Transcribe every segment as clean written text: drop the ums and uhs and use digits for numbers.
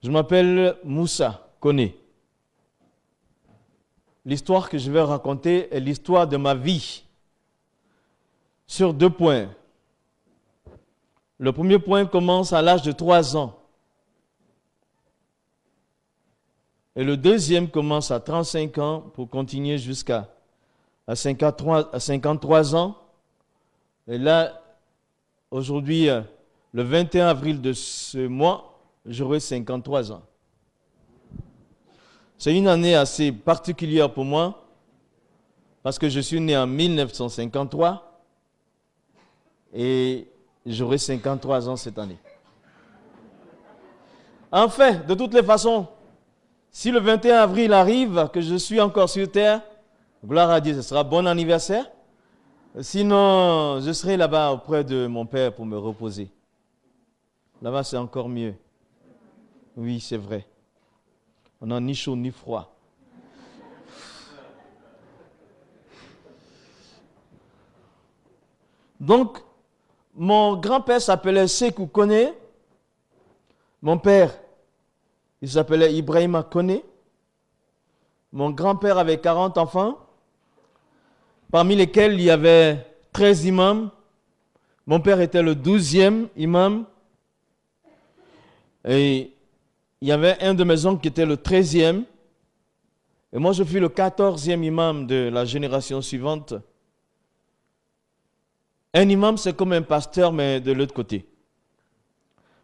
Je m'appelle Moussa Koné. L'histoire que je vais raconter est l'histoire de ma vie sur 2 points. Le premier point commence à l'âge de 3 ans. Et le deuxième commence à 35 ans pour continuer jusqu'à 53 ans. Et là, aujourd'hui, le 21 avril de ce mois, j'aurai 53 ans. C'est une année assez particulière pour moi parce que je suis né en 1953 et j'aurai 53 ans cette année. Enfin, de toutes les façons, si le 21 avril arrive, que je suis encore sur terre, gloire à Dieu, ce sera bon anniversaire. Sinon, je serai là-bas auprès de mon père pour me reposer. Là-bas, c'est encore mieux. Oui, c'est vrai. On n'a ni chaud ni froid. Donc, mon grand-père s'appelait Sékou Koné. Mon père, il s'appelait Ibrahima Koné. Mon grand-père avait 40 enfants, parmi lesquels il y avait 13 imams. Mon père était le 12e imam. Et il y avait un de mes oncles qui était le 13e. Et moi, je fus le 14e imam de la génération suivante. Un imam, c'est comme un pasteur, mais de l'autre côté.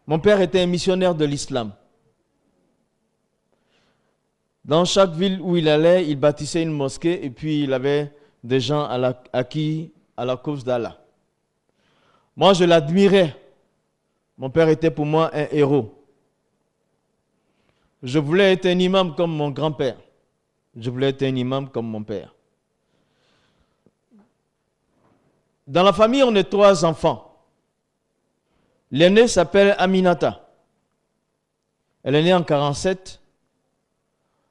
Mon père était un missionnaire de l'islam. Dans chaque ville où il allait, il bâtissait une mosquée et puis il avait des gens acquis à la cause d'Allah. Moi, je l'admirais. Mon père était pour moi un héros. Je voulais être un imam comme mon grand-père. Je voulais être un imam comme mon père. Dans la famille, on est 3 enfants. L'aîné s'appelle Aminata. Elle est née en 47.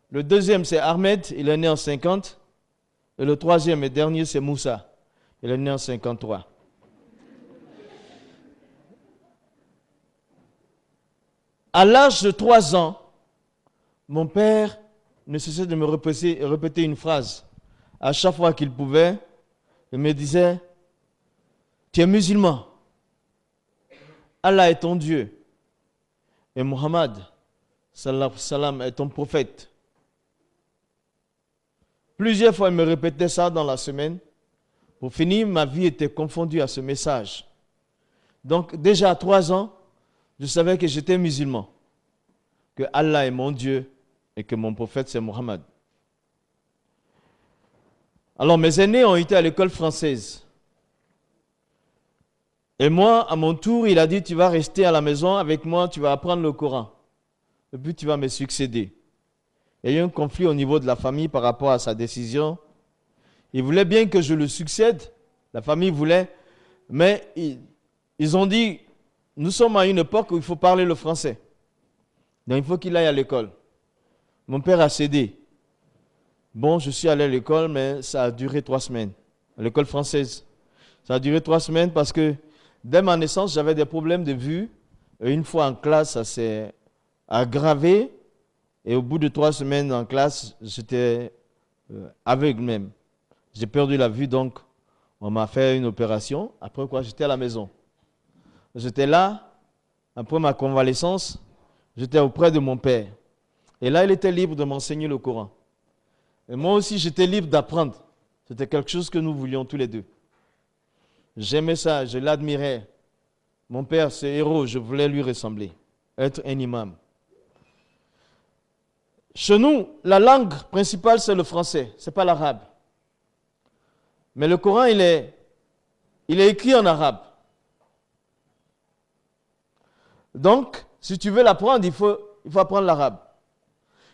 Le deuxième, c'est Ahmed. Il est né en 50. Et le troisième et dernier, c'est Moussa. Il est né en 53. À l'âge de 3 ans, mon père ne cessait de me répéter une phrase. À chaque fois qu'il pouvait, il me disait, « Tu es musulman. Allah est ton Dieu. Et Muhammad, sallallahu alayhi wa sallam, est ton prophète. » Plusieurs fois, il me répétait ça dans la semaine. Pour finir, ma vie était confondue à ce message. Donc, déjà à 3 ans, je savais que j'étais musulman, que Allah est mon Dieu et que mon prophète, c'est Muhammad. Alors, mes aînés ont été à l'école française. Et moi, à mon tour, il a dit, tu vas rester à la maison avec moi, tu vas apprendre le Coran. Et puis, tu vas me succéder. Il y a eu un conflit au niveau de la famille par rapport à sa décision. Il voulait bien que je le succède. La famille voulait. Mais ils ont dit, nous sommes à une époque où il faut parler le français. Donc, il faut qu'il aille à l'école. Mon père a cédé. Bon, je suis allé à l'école, mais ça a duré 3 semaines. À l'école française. Ça a duré 3 semaines parce que dès ma naissance, j'avais des problèmes de vue. Et une fois en classe, ça s'est aggravé. Et au bout de 3 semaines en classe, j'étais aveugle même. J'ai perdu la vue, donc on m'a fait une opération. Après quoi, j'étais à la maison. J'étais là, après ma convalescence, j'étais auprès de mon père. Et là, il était libre de m'enseigner le Coran. Et moi aussi, j'étais libre d'apprendre. C'était quelque chose que nous voulions tous les deux. J'aimais ça, je l'admirais. Mon père, c'est héros, je voulais lui ressembler, être un imam. Chez nous, la langue principale, c'est le français, ce n'est pas l'arabe. Mais le Coran, il est écrit en arabe. Donc, si tu veux l'apprendre, il faut apprendre l'arabe.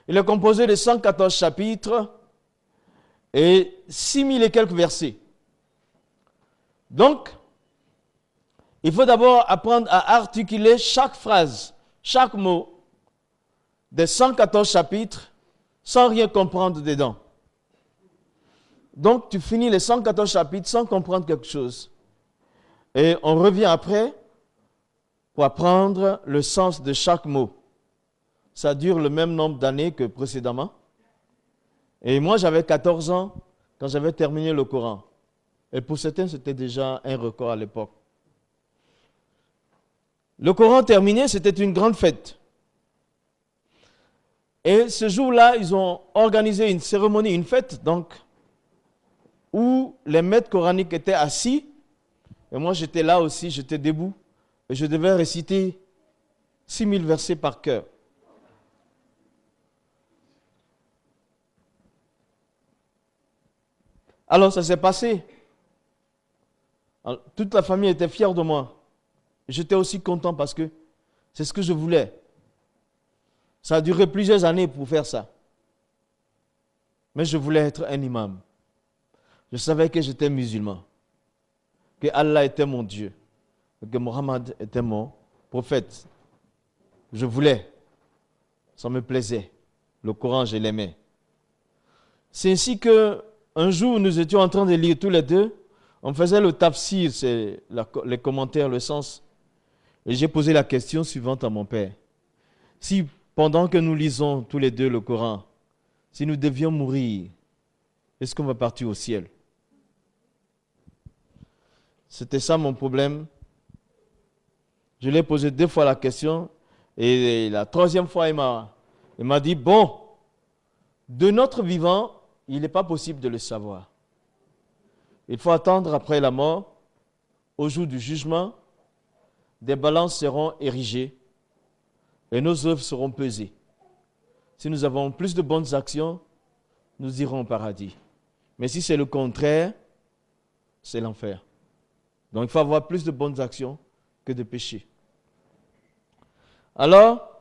Il est composé de 114 chapitres et 6000 et quelques versets. Donc, il faut d'abord apprendre à articuler chaque phrase, chaque mot des 114 chapitres sans rien comprendre dedans. Donc, tu finis les 114 chapitres sans comprendre quelque chose. Et on revient après pour apprendre le sens de chaque mot. ça dure le même nombre d'années que précédemment. Et moi, j'avais 14 ans quand j'avais terminé le Coran. Et pour certains, c'était déjà un record à l'époque. Le Coran terminé, c'était une grande fête. Et ce jour-là, ils ont organisé une cérémonie, une fête, donc, où les maîtres coraniques étaient assis. Et moi, j'étais là aussi, j'étais debout. Et je devais réciter 6000 versets par cœur. Alors, ça s'est passé. Alors, toute la famille était fière de moi. J'étais aussi content parce que c'est ce que je voulais. Ça a duré plusieurs années pour faire ça. Mais je voulais être un imam. Je savais que j'étais musulman. Que Allah était mon Dieu. Que Mohammed était mon prophète. Je voulais. Ça me plaisait. Le Coran, je l'aimais. C'est ainsi que un jour, nous étions en train de lire tous les deux. On faisait le tafsir, c'est les commentaires, le sens. Et j'ai posé la question suivante à mon père. Si pendant que nous lisons tous les deux le Coran, si nous devions mourir, est-ce qu'on va partir au ciel? C'était ça mon problème. Je lui ai posé 2 fois la question et la 3e fois, il m'a dit, bon, de notre vivant, il n'est pas possible de le savoir. Il faut attendre après la mort, au jour du jugement, des balances seront érigées et nos œuvres seront pesées. Si nous avons plus de bonnes actions, nous irons au paradis. Mais si c'est le contraire, c'est l'enfer. Donc il faut avoir plus de bonnes actions que de péchés. Alors,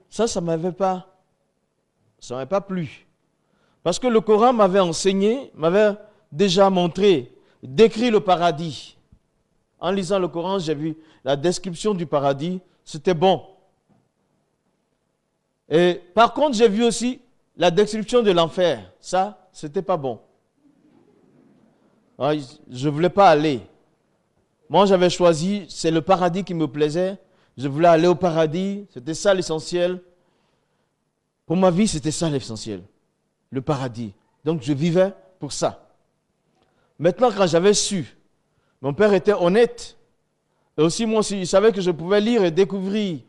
ça ne m'avait pas plu. Parce que le Coran m'avait enseigné, m'avait déjà montré, décrit le paradis. En lisant le Coran, j'ai vu la description du paradis, c'était bon. Et par contre, j'ai vu aussi la description de l'enfer. Ça, c'était pas bon. Alors, je ne voulais pas aller. Moi, j'avais choisi, c'est le paradis qui me plaisait. Je voulais aller au paradis, c'était ça l'essentiel. Pour ma vie, c'était ça l'essentiel, le paradis. Donc, je vivais pour ça. Maintenant, quand j'avais su, mon père était honnête. Et aussi, moi aussi, il savait que je pouvais lire et découvrir.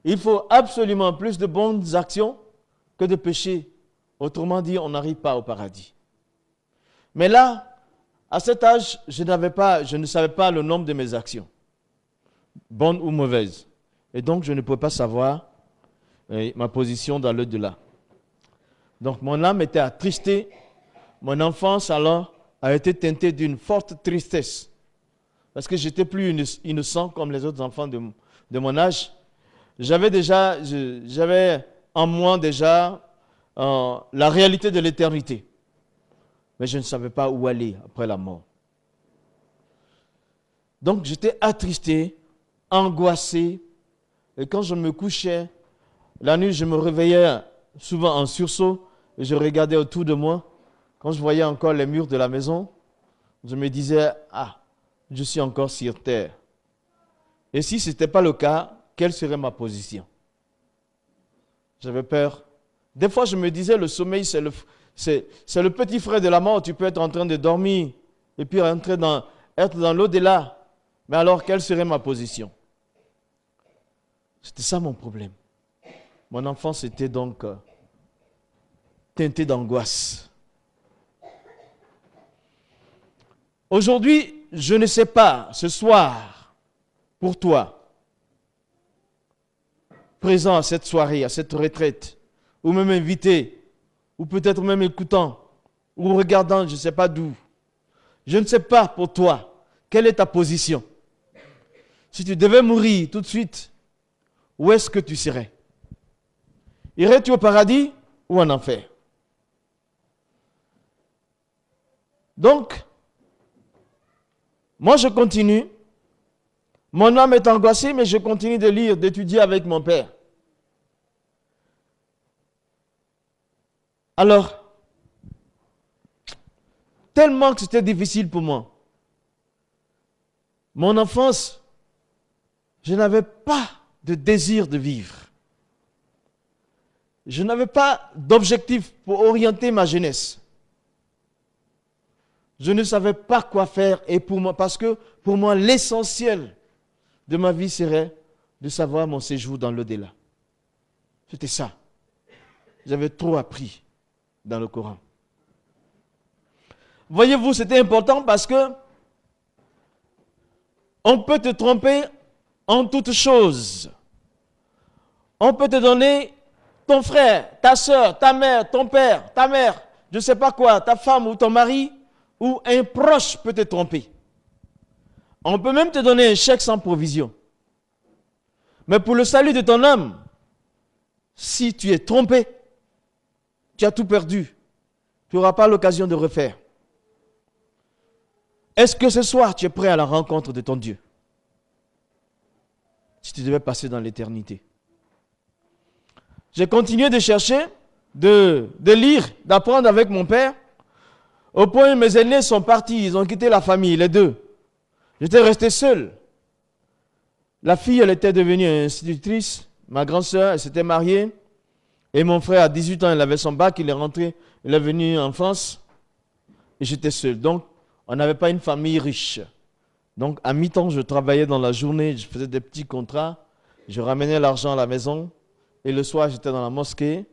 Il faut absolument plus de bonnes actions que de péchés. Autrement dit, on n'arrive pas au paradis. Mais là, à cet âge, je ne savais pas le nombre de mes actions, bonnes ou mauvaises. Et donc, je ne pouvais pas savoir ma position dans l'au-delà. Donc, mon âme était attristée. Mon enfance, alors, a été teintée d'une forte tristesse. Parce que j'étais plus innocent comme les autres enfants de mon âge. J'avais en moi déjà la réalité de l'éternité. Mais je ne savais pas où aller après la mort. Donc j'étais attristé, angoissé. Et quand je me couchais, la nuit, je me réveillais souvent en sursaut et je regardais autour de moi. Quand je voyais encore les murs de la maison, je me disais, ah, je suis encore sur terre. Et si ce n'était pas le cas, quelle serait ma position? J'avais peur. Des fois, je me disais, le sommeil, c'est le petit frère de la mort. Tu peux être en train de dormir et puis être dans l'au-delà. Mais alors, quelle serait ma position? C'était ça mon problème. Mon enfance était donc teintée d'angoisse. Aujourd'hui, je ne sais pas, ce soir, pour toi, présent à cette soirée, à cette retraite, ou même invité, ou peut-être même écoutant, ou regardant, je ne sais pas d'où. Je ne sais pas pour toi, quelle est ta position. Si tu devais mourir tout de suite, où est-ce que tu serais? Irais-tu au paradis ou en enfer? Donc, moi je continue. Mon âme est angoissée, mais je continue de lire, d'étudier avec mon père. Alors, tellement que c'était difficile pour moi. Mon enfance, je n'avais pas de désir de vivre. je n'avais pas d'objectif pour orienter ma jeunesse. Je ne savais pas quoi faire et parce que pour moi, l'essentiel de ma vie serait de savoir mon séjour dans l'au-delà. C'était ça. J'avais trop appris dans le Coran. Voyez-vous, c'était important parce que on peut te tromper en toutes choses. On peut te donner ton frère, ta soeur, ta mère, ton père, ta mère, je ne sais pas quoi, ta femme ou ton mari, ou un proche peut te tromper. On peut même te donner un chèque sans provision. Mais pour le salut de ton âme, si tu es trompé, tu as tout perdu. Tu n'auras pas l'occasion de refaire. Est-ce que ce soir, tu es prêt à la rencontre de ton Dieu? Si tu devais passer dans l'éternité. J'ai continué de chercher, de lire, d'apprendre avec mon père, au point où mes aînés sont partis, ils ont quitté la famille, les deux. J'étais resté seul. La fille, elle était devenue institutrice, ma grande sœur, elle s'était mariée, et mon frère, à 18 ans, il avait son bac, il est rentré, il est venu en France, et j'étais seul. Donc, on n'avait pas une famille riche. Donc, à mi-temps, je travaillais dans la journée, je faisais des petits contrats, je ramenais l'argent à la maison, et le soir, j'étais dans la mosquée.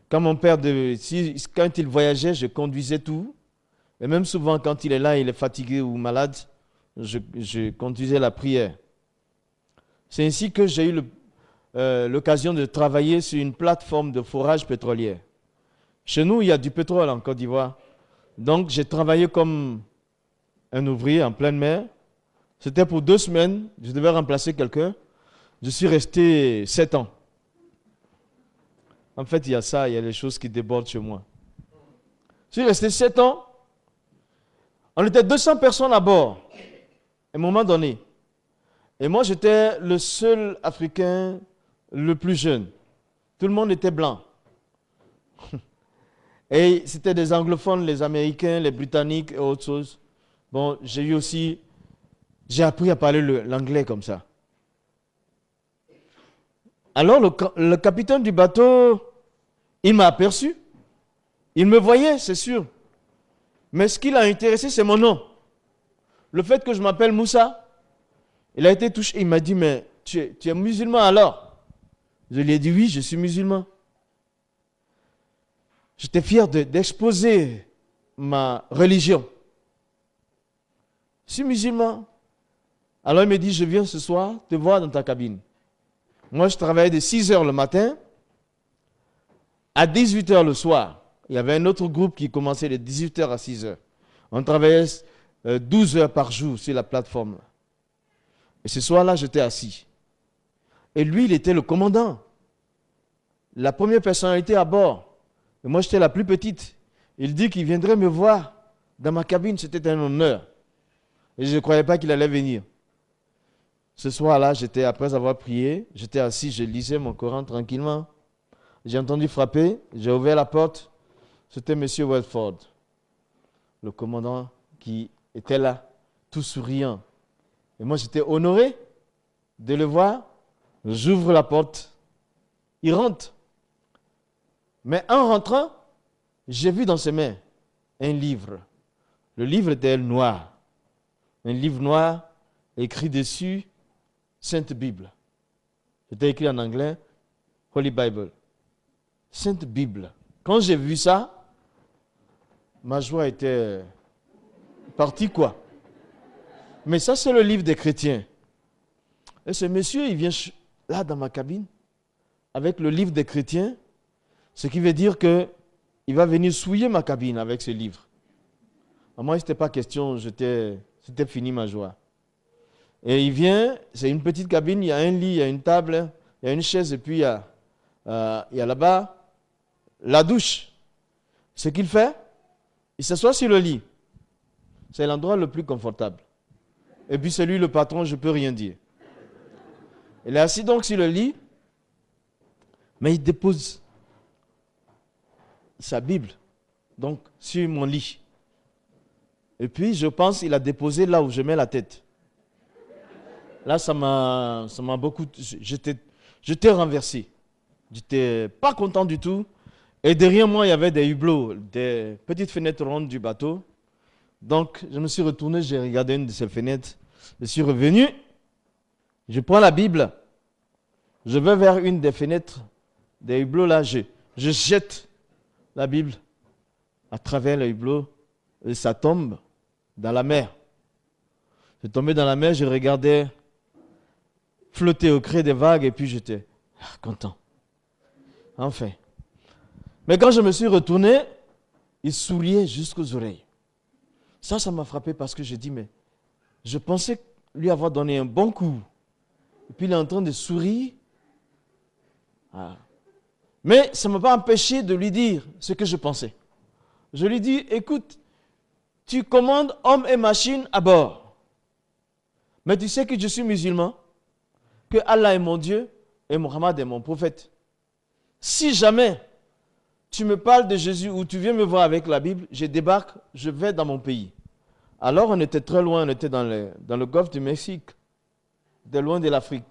Quand mon père, quand il voyageait, je conduisais tout. Et même souvent, quand il est là, il est fatigué ou malade, je conduisais la prière. C'est ainsi que j'ai eu l'occasion de travailler sur une plateforme de forage pétrolière. Chez nous, il y a du pétrole en Côte d'Ivoire. Donc, j'ai travaillé comme un ouvrier en pleine mer. C'était pour 2 semaines. Je devais remplacer quelqu'un. Je suis resté 7 ans. En fait, il y a ça, il y a les choses qui débordent chez moi. Je suis resté 7 ans. On était 200 personnes à bord, à un moment donné. Et moi, j'étais le seul Africain le plus jeune. Tout le monde était blanc. Et c'était des anglophones, les Américains, les Britanniques et autres choses. Bon, j'ai appris à parler l'anglais comme ça. Alors, le capitaine du bateau, il m'a aperçu. Il me voyait, c'est sûr. Mais ce qui l'a intéressé, c'est mon nom. Le fait que je m'appelle Moussa, il a été touché. Il m'a dit, mais tu es musulman alors? Je lui ai dit, oui, je suis musulman. J'étais fier d'exposer ma religion. Je suis musulman. Alors il me dit, je viens ce soir te voir dans ta cabine. Moi, je travaillais de 6 heures le matin à 18 heures le soir. Il y avait un autre groupe qui commençait de 18 heures à 6 heures. On travaillait 12 heures par jour sur la plateforme. Et ce soir-là, j'étais assis. Et lui, il était le commandant. La première personnalité à bord. Et moi, j'étais la plus petite. Il dit qu'il viendrait me voir dans ma cabine. C'était un honneur. Et je ne croyais pas qu'il allait venir. Ce soir-là, après avoir prié, j'étais assis, je lisais mon Coran tranquillement. J'ai entendu frapper, j'ai ouvert la porte. C'était M. Welford, le commandant qui était là, tout souriant. Et moi, j'étais honoré de le voir. J'ouvre la porte. Il rentre. Mais en rentrant, j'ai vu dans ses mains un livre. Le livre était noir. Un livre noir écrit dessus Sainte Bible. C'était écrit en anglais Holy Bible. Sainte Bible. Quand j'ai vu ça, ma joie était partie quoi. Mais ça, c'est le livre des chrétiens. Et ce monsieur, il vient là dans ma cabine avec le livre des chrétiens, ce qui veut dire qu'il va venir souiller ma cabine avec ce livre. Moi, il n'était pas question, c'était fini ma joie. Et il vient, c'est une petite cabine, il y a un lit, il y a une table, il y a une chaise et puis il y a là-bas la douche. Ce qu'il fait, il s'assoit sur le lit. C'est l'endroit le plus confortable. Et puis c'est lui le patron, je ne peux rien dire. Il est assis donc sur le lit, mais il dépose sa Bible, donc sur mon lit. Et puis je pense qu'il a déposé là où je mets la tête. Là, ça m'a beaucoup... J'étais renversé. J'étais pas content du tout. Et derrière moi, il y avait des hublots, des petites fenêtres rondes du bateau. Donc, je me suis retourné, j'ai regardé une de ces fenêtres. Je suis revenu, je prends la Bible, je vais vers une des fenêtres des hublots là, je jette la Bible à travers les hublots et ça tombe dans la mer. Je tombé dans la mer, je regardais flotter au creux des vagues et puis j'étais content. Enfin. Mais quand je me suis retourné, il souriait jusqu'aux oreilles. Ça m'a frappé parce que j'ai dit, mais je pensais lui avoir donné un bon coup. Et puis il est en train de sourire. Ah. Mais ça ne m'a pas empêché de lui dire ce que je pensais. Je lui dis, écoute, tu commandes hommes et machines à bord. Mais tu sais que je suis musulman, que Allah est mon Dieu et Mohammed est mon prophète. Si jamais tu me parles de Jésus ou tu viens me voir avec la Bible, je débarque, je vais dans mon pays. Alors on était très loin, on était dans le golfe du Mexique, de loin de l'Afrique.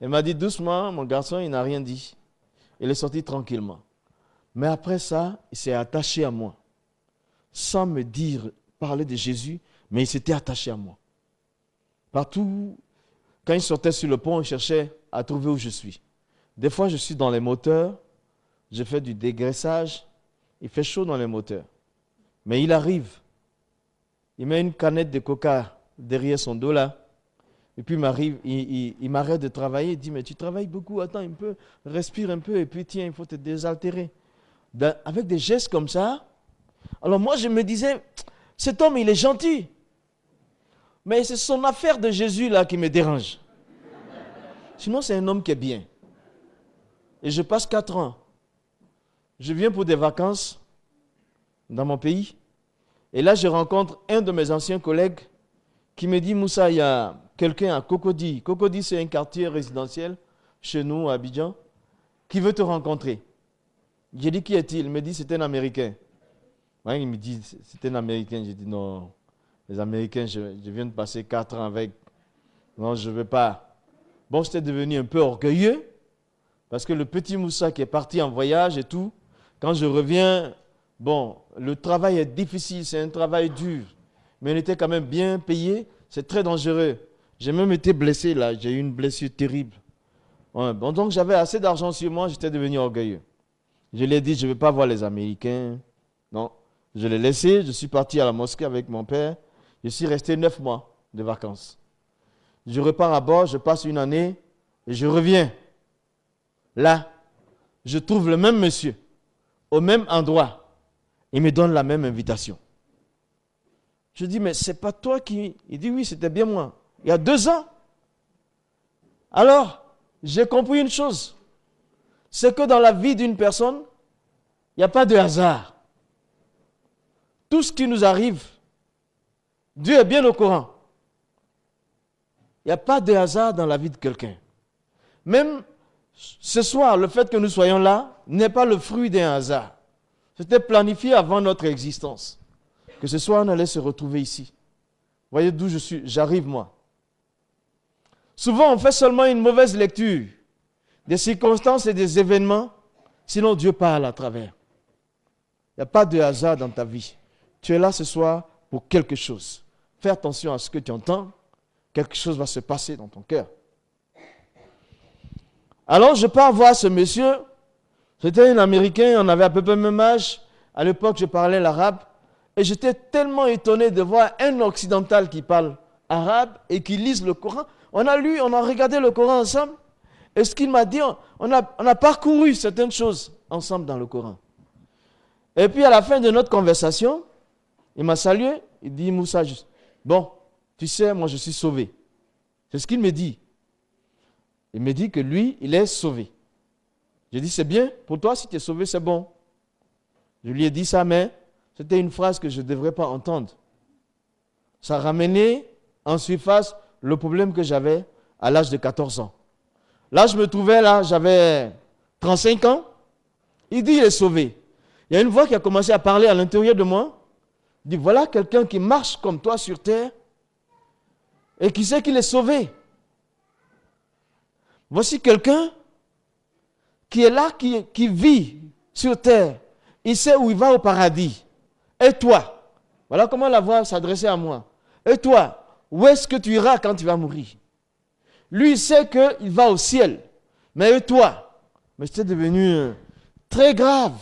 Il m'a dit doucement, mon garçon, il n'a rien dit. Il est sorti tranquillement. Mais après ça, il s'est attaché à moi. Sans me dire, parler de Jésus, mais il s'était attaché à moi. Partout, quand il sortait sur le pont, il cherchait à trouver où je suis. Des fois, je suis dans les moteurs, je fais du dégraissage, il fait chaud dans les moteurs. Mais il arrive, il met une canette de coca derrière son dos là, et puis il m'arrête de travailler, il dit, mais tu travailles beaucoup, attends un peu, respire un peu, et puis tiens, il faut te désaltérer. Avec des gestes comme ça, alors moi je me disais, cet homme il est gentil, mais c'est son affaire de Jésus là qui me dérange. Sinon c'est un homme qui est bien. Et je passe 4 ans. Je viens pour des vacances dans mon pays. Et là, je rencontre un de mes anciens collègues qui me dit, Moussa, il y a quelqu'un à Cocody. Cocody, c'est un quartier résidentiel chez nous, à Abidjan, qui veut te rencontrer. J'ai dit, qui est-il? Il me dit, c'est un Américain. Ouais, il me dit, c'est un Américain. J'ai dit, non, les Américains, je viens de passer 4 ans avec. Non, je ne veux pas. Bon, j'étais devenu un peu orgueilleux, parce que le petit Moussa qui est parti en voyage et tout, quand je reviens, bon, le travail est difficile, c'est un travail dur, mais on était quand même bien payé, c'est très dangereux. J'ai même été blessé là, j'ai eu une blessure terrible. Ouais, bon, donc j'avais assez d'argent sur moi, j'étais devenu orgueilleux. Je lui ai dit, je ne veux pas voir les Américains. Non, je l'ai laissé, je suis parti à la mosquée avec mon père, je suis resté 9 mois de vacances. Je repars à bord, je passe une année et je reviens. Là, je trouve le même monsieur, au même endroit. Il me donne la même invitation. Je dis, mais c'est pas toi qui... Il dit, oui, c'était bien moi. Il y a 2 ans. Alors, j'ai compris une chose. C'est que dans la vie d'une personne, il n'y a pas de hasard. Tout ce qui nous arrive, Dieu est bien au courant. Il n'y a pas de hasard dans la vie de quelqu'un. Même ce soir, le fait que nous soyons là n'est pas le fruit d'un hasard. C'était planifié avant notre existence. Que ce soir, on allait se retrouver ici. Voyez d'où j'arrive moi. Souvent, on fait seulement une mauvaise lecture des circonstances et des événements, sinon Dieu parle à travers. Il n'y a pas de hasard dans ta vie. Tu es là ce soir pour quelque chose. Fais attention à ce que tu entends. Quelque chose va se passer dans ton cœur. Alors, je pars voir ce monsieur. C'était un Américain, on avait à peu près le même âge. À l'époque, je parlais l'arabe. Et j'étais tellement étonné de voir un occidental qui parle arabe et qui lise le Coran. On a regardé le Coran ensemble. Et ce qu'il m'a dit, on a parcouru certaines choses ensemble dans le Coran. Et puis à la fin de notre conversation, il m'a salué. Il dit, Moussa, bon, tu sais, moi je suis sauvé. C'est ce qu'il me dit. Il me dit que lui, il est sauvé. J'ai dit, c'est bien, pour toi, si tu es sauvé, c'est bon. Je lui ai dit ça, mais c'était une phrase que je ne devrais pas entendre. Ça ramenait en surface le problème que j'avais à l'âge de 14 ans. Là, je me trouvais là, j'avais 35 ans. Il dit, il est sauvé. Il y a une voix qui a commencé à parler à l'intérieur de moi. Il dit, voilà quelqu'un qui marche comme toi sur terre et qui sait qu'il est sauvé. Voici quelqu'un qui est là, qui vit sur terre, il sait où il va au paradis. Et toi, voilà comment la voix s'adressait à moi. Et toi, où est-ce que tu iras quand tu vas mourir? Lui, il sait qu'il va au ciel. Mais et toi? Mais c'était devenu très grave.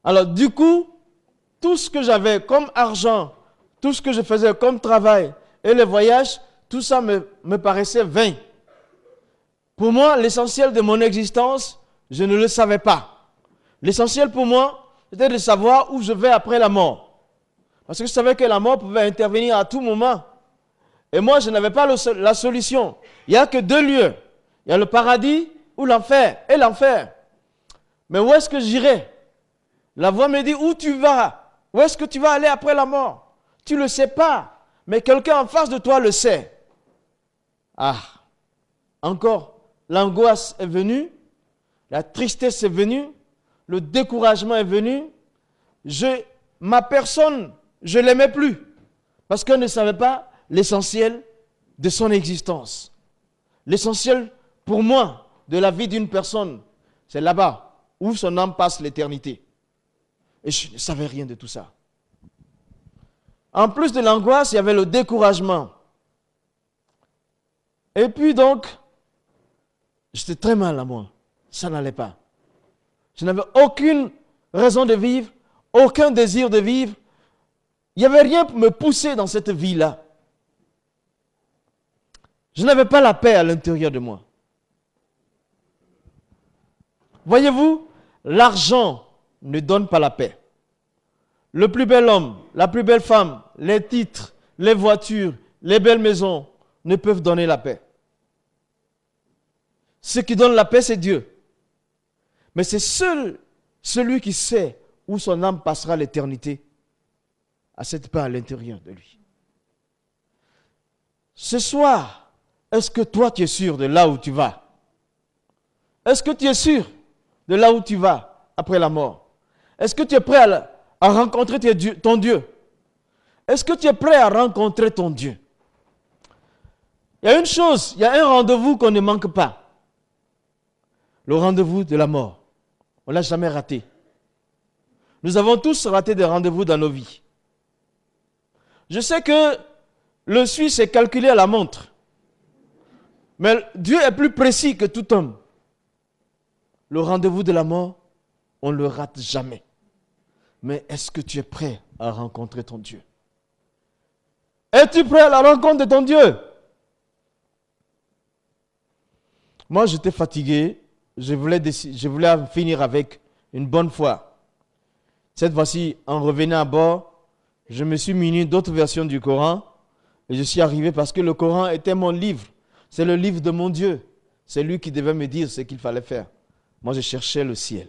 Alors du coup, tout ce que j'avais comme argent, tout ce que je faisais comme travail et les voyages, tout ça me paraissait vain. Pour moi, l'essentiel de mon existence, je ne le savais pas. L'essentiel pour moi, c'était de savoir où je vais après la mort. Parce que je savais que la mort pouvait intervenir à tout moment. Et moi, je n'avais pas la solution. Il n'y a que deux lieux. Il y a le paradis ou l'enfer. Et l'enfer. Mais où est-ce que j'irai? La voix me dit, où tu vas? Où est-ce que tu vas aller après la mort? Tu ne le sais pas. Mais quelqu'un en face de toi le sait. Ah, encore, l'angoisse est venue. La tristesse est venue. Le découragement est venu. Ma personne, je ne l'aimais plus. Parce qu'on ne savait pas l'essentiel de son existence. L'essentiel pour moi de la vie d'une personne, c'est là-bas où son âme passe l'éternité. Et je ne savais rien de tout ça. En plus de l'angoisse, il y avait le découragement. Et puis donc, j'étais très mal à moi. Ça n'allait pas. Je n'avais aucune raison de vivre, aucun désir de vivre. Il n'y avait rien pour me pousser dans cette vie-là. Je n'avais pas la paix à l'intérieur de moi. Voyez-vous, l'argent ne donne pas la paix. Le plus bel homme, la plus belle femme, les titres, les voitures, les belles maisons ne peuvent donner la paix. Ce qui donne la paix, c'est Dieu. Mais c'est seul celui qui sait où son âme passera l'éternité à cette paix à l'intérieur de lui. Ce soir, est-ce que toi tu es sûr de là où tu vas? Est-ce que tu es sûr de là où tu vas après la mort? Est-ce que tu es prêt à rencontrer ton Dieu? Est-ce que tu es prêt à rencontrer ton Dieu? Il y a une chose, il y a un rendez-vous qu'on ne manque pas. Le rendez-vous de la mort. On ne l'a jamais raté. Nous avons tous raté des rendez-vous dans nos vies. Je sais que le Suisse est calculé à la montre. Mais Dieu est plus précis que tout homme. Le rendez-vous de la mort, on ne le rate jamais. Mais est-ce que tu es prêt à rencontrer ton Dieu? Es-tu prêt à la rencontre de ton Dieu? Moi, j'étais fatigué. Je voulais en finir avec une bonne foi. Cette fois-ci, en revenant à bord, je me suis muni d'autres versions du Coran et je suis arrivé parce que le Coran était mon livre. C'est le livre de mon Dieu. C'est lui qui devait me dire ce qu'il fallait faire. Moi, je cherchais le ciel.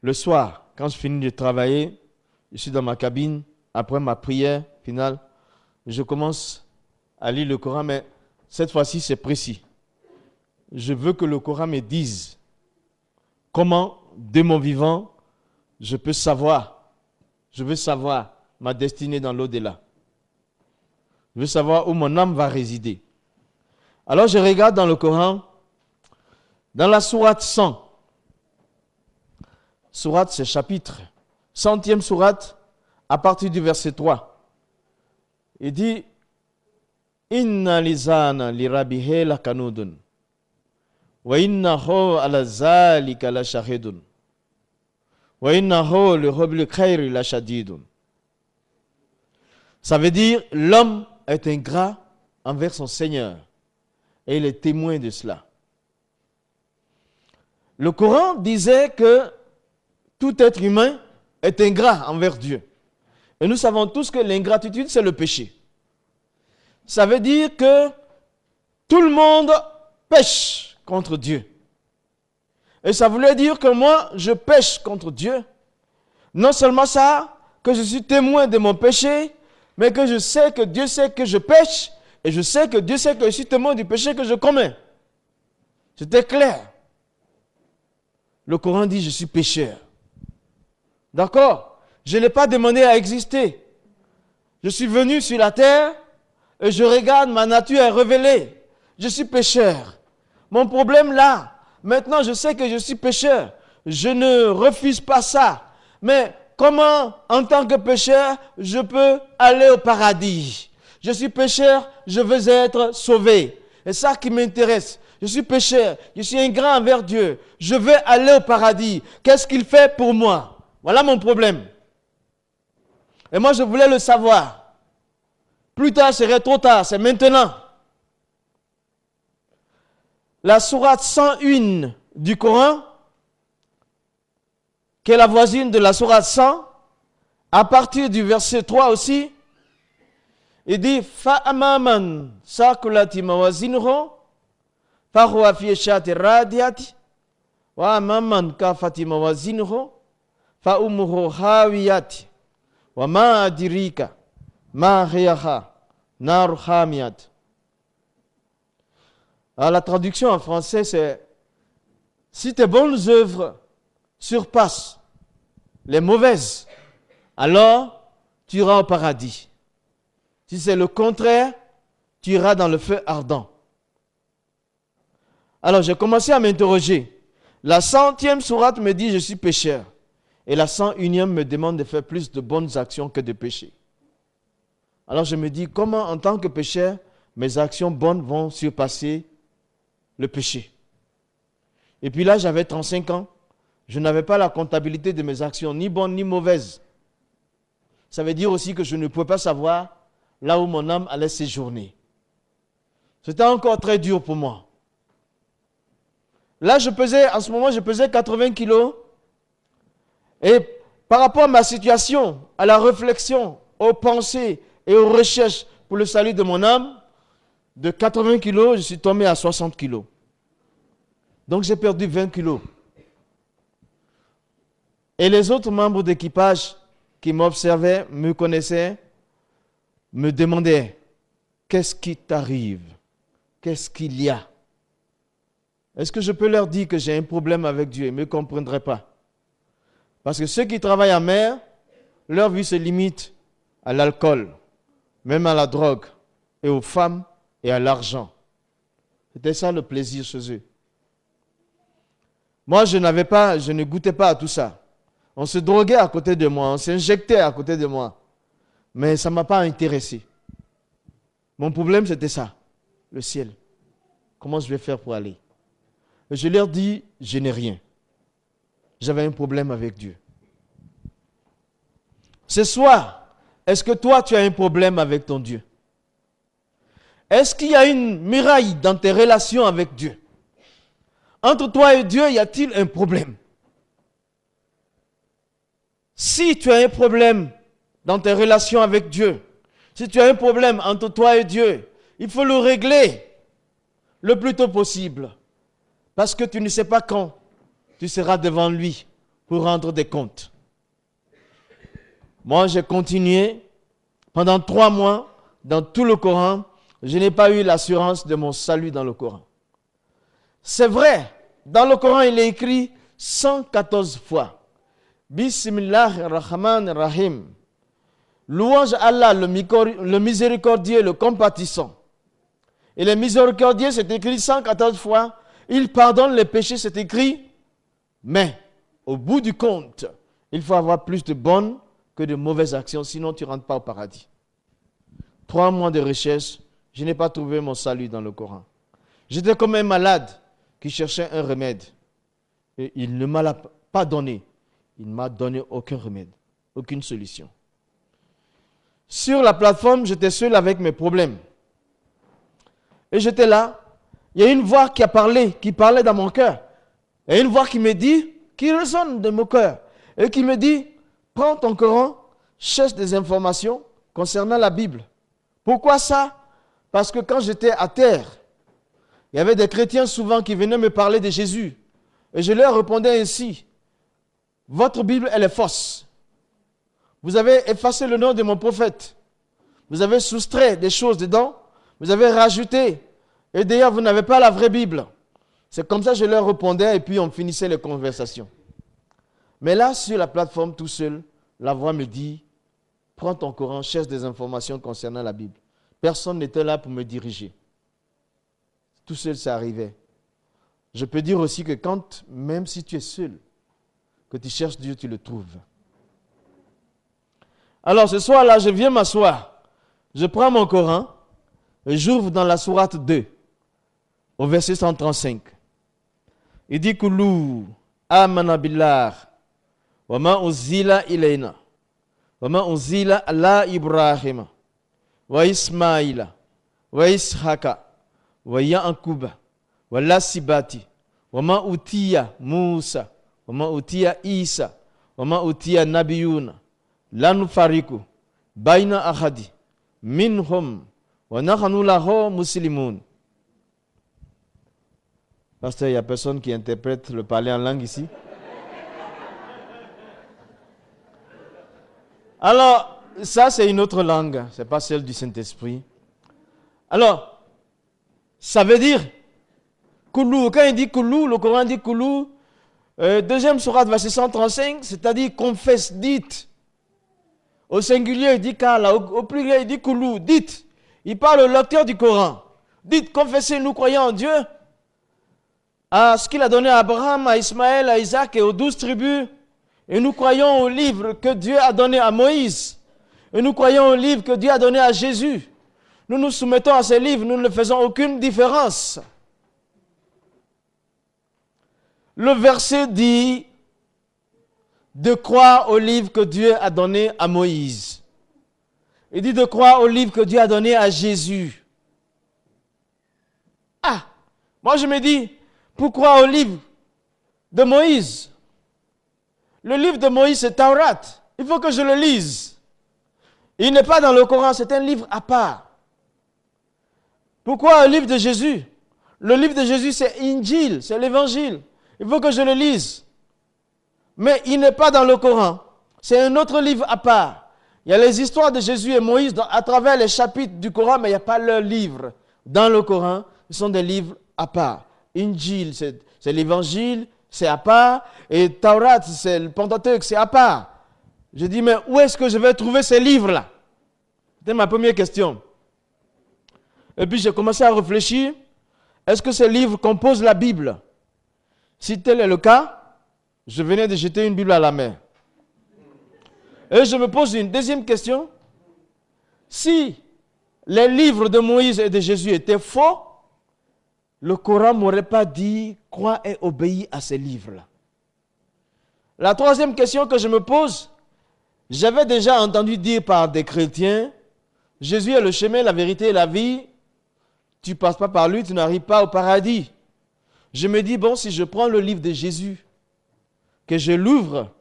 Le soir, quand je finis de travailler, je suis dans ma cabine. Après ma prière finale, je commence à lire le Coran, mais cette fois-ci, c'est précis. Je veux que le Coran me dise comment, de mon vivant, je veux savoir ma destinée dans l'au-delà. Je veux savoir où mon âme va résider. Alors je regarde dans le Coran, dans la sourate 100. Sourate, c'est chapitre. 100e sourate, à partir du verset 3. Il dit Inna lisana li rabbihi lakanudun. Wa innahu ala zalika la shahidun. Wa innahu li hubbil khairi la shadidun. Ça veut dire l'homme est ingrat envers son Seigneur et il est témoin de cela. Le Coran disait que tout être humain est ingrat envers Dieu. Et nous savons tous que l'ingratitude, c'est le péché. Ça veut dire que tout le monde pêche contre Dieu. Et ça voulait dire que moi, je pêche contre Dieu. Non seulement ça, que je suis témoin de mon péché, mais que je sais que Dieu sait que je pêche, et je sais que Dieu sait que je suis témoin du péché que je commets. C'était clair. Le Coran dit, je suis pécheur. D'accord? Je n'ai pas demandé à exister. Je suis venu sur la terre, et je regarde, ma nature est révélée. Je suis pécheur. Mon problème là, maintenant je sais que je suis pécheur. Je ne refuse pas ça. Mais comment, en tant que pécheur, je peux aller au paradis? Je suis pécheur, je veux être sauvé. C'est ça qui m'intéresse. Je suis pécheur, je suis ingrat envers Dieu. Je veux aller au paradis. Qu'est-ce qu'il fait pour moi? Voilà mon problème. Et moi, je voulais le savoir. Plus tard serait trop tard, c'est maintenant. La sourate 101 du Coran, qui est la voisine de la sourate 100, à partir du verset 3 aussi, il dit Fa'amaman sakulati mawazinho fahuwa fi shati radiyati wa amaman kafati mawazinho fa ummuhu hawiyati wa ma adirika ma hiyaha nar hamiyat. Alors la traduction en français c'est si tes bonnes œuvres surpassent les mauvaises, alors tu iras au paradis. Si c'est le contraire, tu iras dans le feu ardent. Alors j'ai commencé à m'interroger. La 100e sourate me dit je suis pécheur. Et la 101e me demande de faire plus de bonnes actions que de péchés. Alors je me dis comment en tant que pécheur, mes actions bonnes vont surpasser le péché. Et puis là j'avais 35 ans. Je n'avais pas la comptabilité de mes actions, ni bonnes ni mauvaises. Ça veut dire aussi que je ne pouvais pas savoir là où mon âme allait séjourner. C'était encore très dur pour moi. Là, en ce moment, je pesais 80 kilos. Et par rapport à ma situation, à la réflexion, aux pensées et aux recherches pour le salut de mon âme, de 80 kilos, je suis tombé à 60 kilos. Donc j'ai perdu 20 kilos. Et les autres membres d'équipage qui m'observaient, me connaissaient, me demandaient, qu'est-ce qui t'arrive? Qu'est-ce qu'il y a? Est-ce que je peux leur dire que j'ai un problème avec Dieu? Ils ne me comprendraient pas. Parce que ceux qui travaillent en mer, leur vie se limite à l'alcool, même à la drogue, et aux femmes et à l'argent. C'était ça le plaisir chez eux. Moi, je ne goûtais pas à tout ça. On se droguait à côté de moi, on s'injectait à côté de moi. Mais ça ne m'a pas intéressé. Mon problème, c'était ça, le ciel. Comment je vais faire pour aller? Et je leur dis, je n'ai rien. J'avais un problème avec Dieu. Ce soir, est-ce que toi, tu as un problème avec ton Dieu? Est-ce qu'il y a une muraille dans tes relations avec Dieu? Entre toi et Dieu, y a-t-il un problème? Si tu as un problème dans tes relations avec Dieu, si tu as un problème entre toi et Dieu, il faut le régler le plus tôt possible. Parce que tu ne sais pas quand tu seras devant lui pour rendre des comptes. Moi, j'ai continué pendant 3 mois dans tout le Coran. Je n'ai pas eu l'assurance de mon salut dans le Coran. C'est vrai, dans le Coran, il est écrit 114 fois. Bismillahirrahmanirrahim. Louange à Allah, le miséricordieux, le compatissant. Et le miséricordieux, c'est écrit 114 fois. Il pardonne les péchés, c'est écrit. Mais, au bout du compte, il faut avoir plus de bonnes que de mauvaises actions, sinon tu ne rentres pas au paradis. 3 mois de recherche, je n'ai pas trouvé mon salut dans le Coran. J'étais comme un malade qui cherchait un remède. Et il ne m'a pas donné. Il ne m'a donné aucun remède, aucune solution. Sur la plateforme, j'étais seul avec mes problèmes. Et j'étais là. Il y a une voix qui parlait dans mon cœur. Il y a une voix qui me dit, qui résonne de mon cœur, et qui me dit, prends ton Coran, cherche des informations concernant la Bible. Pourquoi ça? Parce que quand j'étais à terre, il y avait des chrétiens souvent qui venaient me parler de Jésus. Et je leur répondais ainsi, votre Bible, elle est fausse. Vous avez effacé le nom de mon prophète. Vous avez soustrait des choses dedans. Vous avez rajouté. Et d'ailleurs, vous n'avez pas la vraie Bible. C'est comme ça que je leur répondais et puis on finissait les conversations. Mais là, sur la plateforme, tout seul, la voix me dit, prends ton Coran, cherche des informations concernant la Bible. Personne n'était là pour me diriger. Tout seul, ça arrivait. Je peux dire aussi que quand, même si tu es seul, que tu cherches Dieu, tu le trouves. Alors ce soir-là, je viens m'asseoir. Je prends mon Coran et j'ouvre dans la sourate 2, au verset 135. Il dit « Kullu amana billah wa ma unzila ilayna wa ma unzila ala Ibrahim wa Ismaïla wa Ishaqa wa Ya'quba wa lasibati wa ma utiya Musa wa ma utiya Isa wa ma utiya nabiyuna la nufariku bayna ahadi minhum wa nahnu lahu muslimun » Pasteur, il n'y a personne qui interprète le parler en langue ici. Alors, ça c'est une autre langue, ce n'est pas celle du Saint-Esprit. Alors, ça veut dire, Koulou, quand il dit Koulou, le Coran dit Koulou, deuxième sourate, verset 135, c'est-à-dire confesse, dites. Au singulier, il dit Kala, au pluriel, il dit Koulou, dites. Il parle au lecteur du Coran. Dites, confessez, nous croyons en Dieu. À ce qu'il a donné à Abraham, à Ismaël, à Isaac et aux 12 tribus. Et nous croyons au livre que Dieu a donné à Moïse. Et nous croyons au livre que Dieu a donné à Jésus. Nous nous soumettons à ces livres, nous ne faisons aucune différence. Le verset dit de croire au livre que Dieu a donné à Moïse. Il dit de croire au livre que Dieu a donné à Jésus. Ah, moi je me dis, pourquoi au livre de Moïse? Le livre de Moïse, c'est Taurat. Il faut que je le lise. Il n'est pas dans le Coran, c'est un livre à part. Pourquoi le livre de Jésus? Le livre de Jésus, c'est Injil, c'est l'évangile. Il faut que je le lise. Mais il n'est pas dans le Coran. C'est un autre livre à part. Il y a les histoires de Jésus et Moïse à travers les chapitres du Coran, mais il n'y a pas leur livre. Dans le Coran, ce sont des livres à part. Injil, c'est l'évangile, c'est à part. Et Taurat, c'est le Pentateuque, c'est à part. Je dis, mais où est-ce que je vais trouver ces livres-là? C'était ma première question. Et puis j'ai commencé à réfléchir. Est-ce que ces livres composent la Bible? Si tel est le cas, je venais de jeter une Bible à la mer. Et je me pose une deuxième question. Si les livres de Moïse et de Jésus étaient faux, le Coran ne m'aurait pas dit « crois et obéis à ces livres-là ». La troisième question que je me pose, j'avais déjà entendu dire par des chrétiens, Jésus est le chemin, la vérité et la vie. Tu ne passes pas par lui, tu n'arrives pas au paradis. Je me dis, bon, si je prends le livre de Jésus, que je l'ouvre,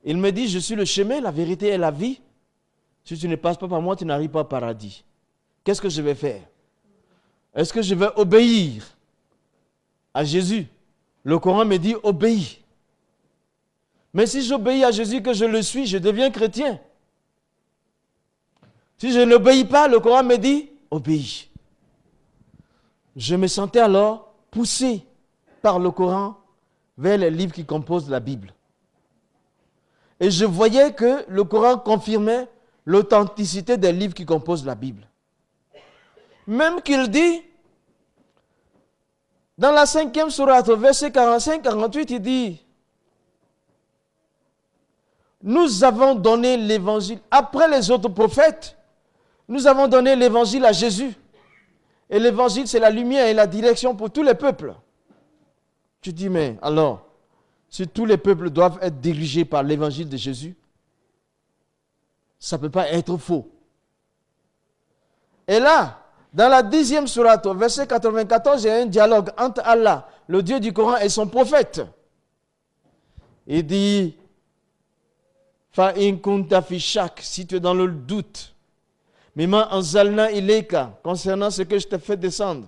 il me dit, je suis le chemin, la vérité et la vie. Si tu ne passes pas par moi, tu n'arrives pas au paradis. Qu'est-ce que je vais faire? Est-ce que je vais obéir à Jésus? Le Coran me dit obéis. Mais si j'obéis à Jésus, que je le suis, je deviens chrétien. Si je n'obéis pas, le Coran me dit obéis. Je me sentais alors poussé par le Coran vers les livres qui composent la Bible. Et je voyais que le Coran confirmait l'authenticité des livres qui composent la Bible. Même qu'il dit, dans la 5e sourate, au verset 45-48, il dit, nous avons donné l'évangile, après les autres prophètes, nous avons donné l'évangile à Jésus. Et l'évangile, c'est la lumière et la direction pour tous les peuples. Tu dis, mais alors, si tous les peuples doivent être dirigés par l'évangile de Jésus, ça ne peut pas être faux. Et là, dans la 10e sourate, au verset 94, il y a un dialogue entre Allah, le Dieu du Coran, et son prophète. Il dit, Fa in kunta fi shak, si tu es dans le doute, mimma anzalna ilayka, concernant ce que je t'ai fait descendre.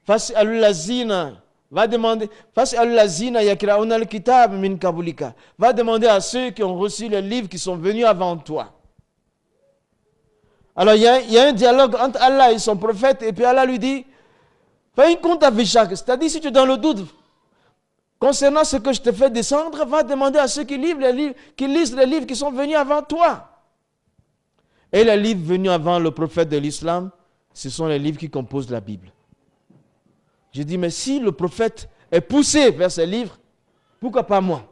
Fas al-lazina, va demander, Fas al-lazina yakrauna al-kitab min kabulika, va demander à ceux qui ont reçu les livres qui sont venus avant toi. Alors il y a un dialogue entre Allah et son prophète, et puis Allah lui dit, c'est-à-dire si tu es dans le doute concernant ce que je te fais descendre, va demander à ceux qui lisent les livres qui sont venus avant toi. Et les livres venus avant le prophète de l'islam, ce sont les livres qui composent la Bible. J'ai dit, mais si le prophète est poussé vers ces livres, pourquoi pas moi?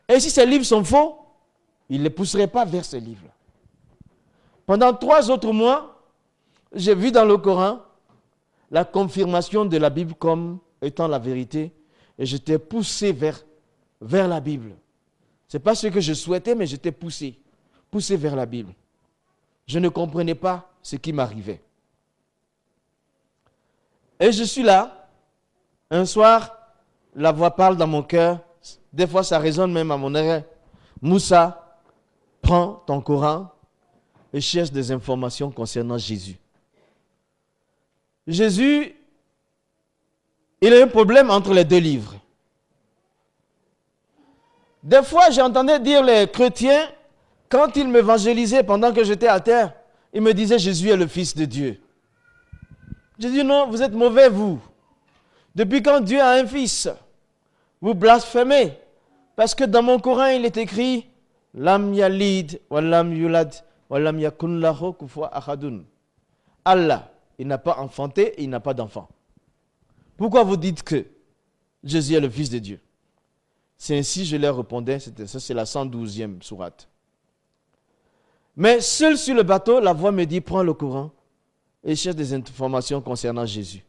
Et si ces livres sont faux, il ne les pousserait pas vers ces livres. Pendant 3 autres mois, j'ai vu dans le Coran la confirmation de la Bible comme étant la vérité et j'étais poussé vers la Bible. Ce n'est pas ce que je souhaitais, mais j'étais poussé vers la Bible. Je ne comprenais pas ce qui m'arrivait. Et je suis là, un soir, la voix parle dans mon cœur, des fois ça résonne même à mon oreille. Moussa, prends ton Coran et cherche des informations concernant Jésus. Jésus, il a un problème entre les 2 livres. Des fois, j'entendais dire les chrétiens, quand ils m'évangélisaient pendant que j'étais à terre, ils me disaient Jésus est le Fils de Dieu. J'ai dit non, vous êtes mauvais vous. Depuis quand Dieu a un fils? Vous blasphémez. Parce que dans mon Coran, il est écrit Lam yalid wa lam yulad wa lam yakun lahu kufuwan ahadun. Allah, il n'a pas enfanté, il n'a pas d'enfant. Pourquoi vous dites que Jésus est le Fils de Dieu? C'est ainsi je leur répondais, c'est la 112e sourate. Mais seul sur le bateau, la voix me dit, prends le Coran et cherche des informations concernant Jésus.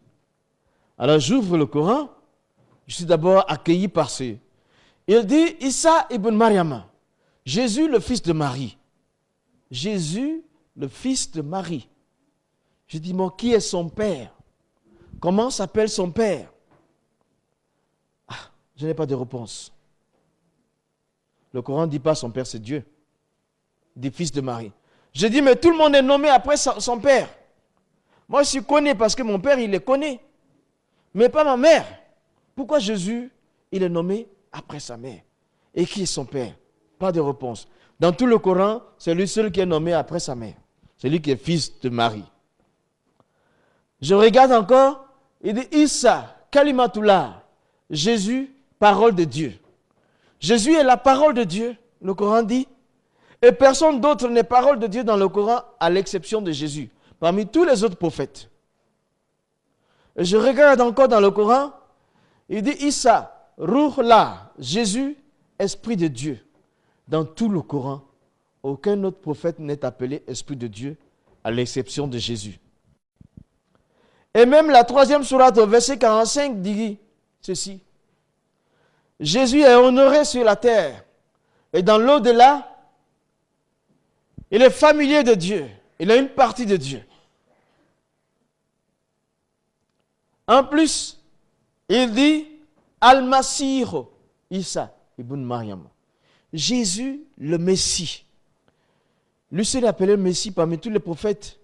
Alors j'ouvre le Coran, je suis d'abord accueilli par ce. Il dit, Issa ibn Maryam, Jésus le fils de Marie. Jésus le fils de Marie. Je dis, mais qui est son père? Comment s'appelle son père? Je n'ai pas de réponse. Le Coran ne dit pas son père c'est Dieu. Il dit fils de Marie. Je dis, mais tout le monde est nommé après son père. Moi je suis connu parce que mon père il est connu. Mais pas ma mère. Pourquoi Jésus il est nommé après sa mère? Et qui est son père? Pas de réponse. Dans tout le Coran, c'est lui seul qui est nommé après sa mère. C'est lui qui est fils de Marie. Je regarde encore, il dit Issa, Kalimatullah, Jésus, parole de Dieu. Jésus est la parole de Dieu, le Coran dit. Et personne d'autre n'est parole de Dieu dans le Coran à l'exception de Jésus, parmi tous les autres prophètes. Et je regarde encore dans le Coran, il dit Issa, Ruhla, Jésus, Esprit de Dieu. Dans tout le Coran, aucun autre prophète n'est appelé Esprit de Dieu à l'exception de Jésus. Et même la 3e sourate au verset 45 dit ceci. Jésus est honoré sur la terre et dans l'au-delà, il est familier de Dieu. Il a une partie de Dieu. En plus, il dit Al-Masih Isa ibn Maryam. Jésus, le Messie. Lui seul est appelé Messie parmi tous les prophètes.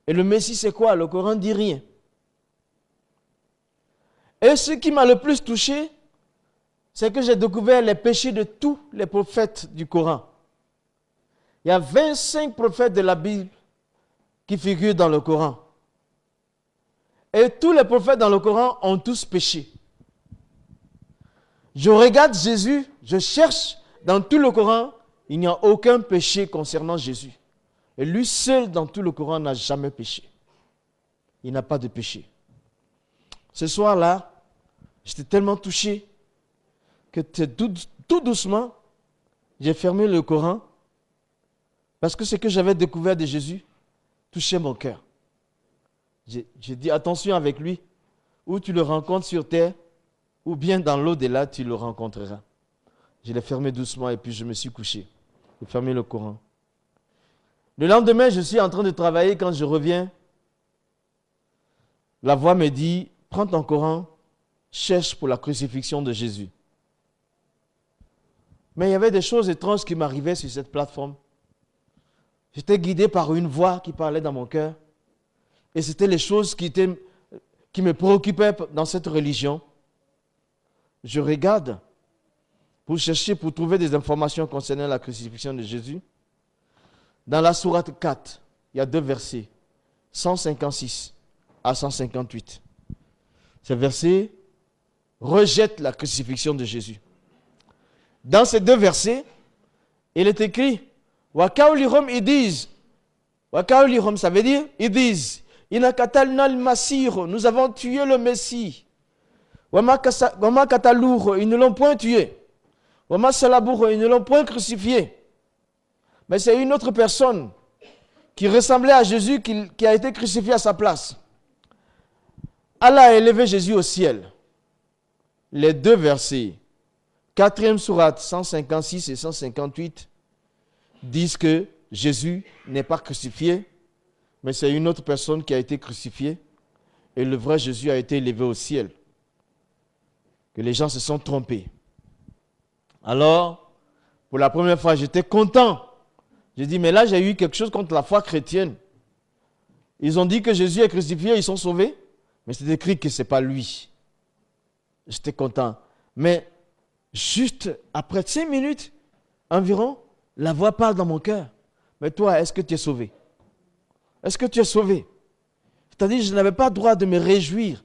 Et le Messie, c'est quoi? Le Coran ne dit rien. Et ce qui m'a le plus touché, c'est que j'ai découvert les péchés de tous les prophètes du Coran. Il y a 25 prophètes de la Bible qui figurent dans le Coran. Et tous les prophètes dans le Coran ont tous péché. Je regarde Jésus, je cherche dans tout le Coran, il n'y a aucun péché concernant Jésus. Et lui seul dans tout le Coran n'a jamais péché. Il n'a pas de péché. Ce soir-là, j'étais tellement touché que tout doucement, j'ai fermé le Coran parce que ce que j'avais découvert de Jésus touchait mon cœur. J'ai dit attention avec lui, ou tu le rencontres sur terre, ou bien dans l'au-delà, tu le rencontreras. Je l'ai fermé doucement et puis je me suis couché. J'ai fermé le Coran. Le lendemain, je suis en train de travailler. Quand je reviens, la voix me dit, prends ton Coran, cherche pour la crucifixion de Jésus. Mais il y avait des choses étranges qui m'arrivaient sur cette plateforme. J'étais guidé par une voix qui parlait dans mon cœur. Et c'était les choses qui me préoccupaient dans cette religion. Je regarde pour chercher, pour trouver des informations concernant la crucifixion de Jésus. Dans la sourate 4, il y a 2 versets, 156 à 158. Ces versets rejettent la crucifixion de Jésus. Dans ces 2 versets, il est écrit Wakaulihum, ils disent, Wakaulihum, ça veut dire, ils disent, Nous avons tué le Messie. Wama Katalour, ils ne l'ont point tué. Wama Salabour, ils ne l'ont point crucifié. Mais c'est une autre personne qui ressemblait à Jésus qui a été crucifié à sa place. Allah a élevé Jésus au ciel. Les deux versets, 4e sourate 156 et 158, disent que Jésus n'est pas crucifié, mais c'est une autre personne qui a été crucifiée et le vrai Jésus a été élevé au ciel. Que les gens se sont trompés. Alors, pour la première fois, j'étais content. J'ai dit, mais là, j'ai eu quelque chose contre la foi chrétienne. Ils ont dit que Jésus est crucifié, ils sont sauvés, mais c'est écrit que ce n'est pas lui. J'étais content. Mais juste après 5 minutes environ, la voix parle dans mon cœur. Mais toi, est-ce que tu es sauvé? Est-ce que tu es sauvé? C'est-à-dire que je n'avais pas le droit de me réjouir.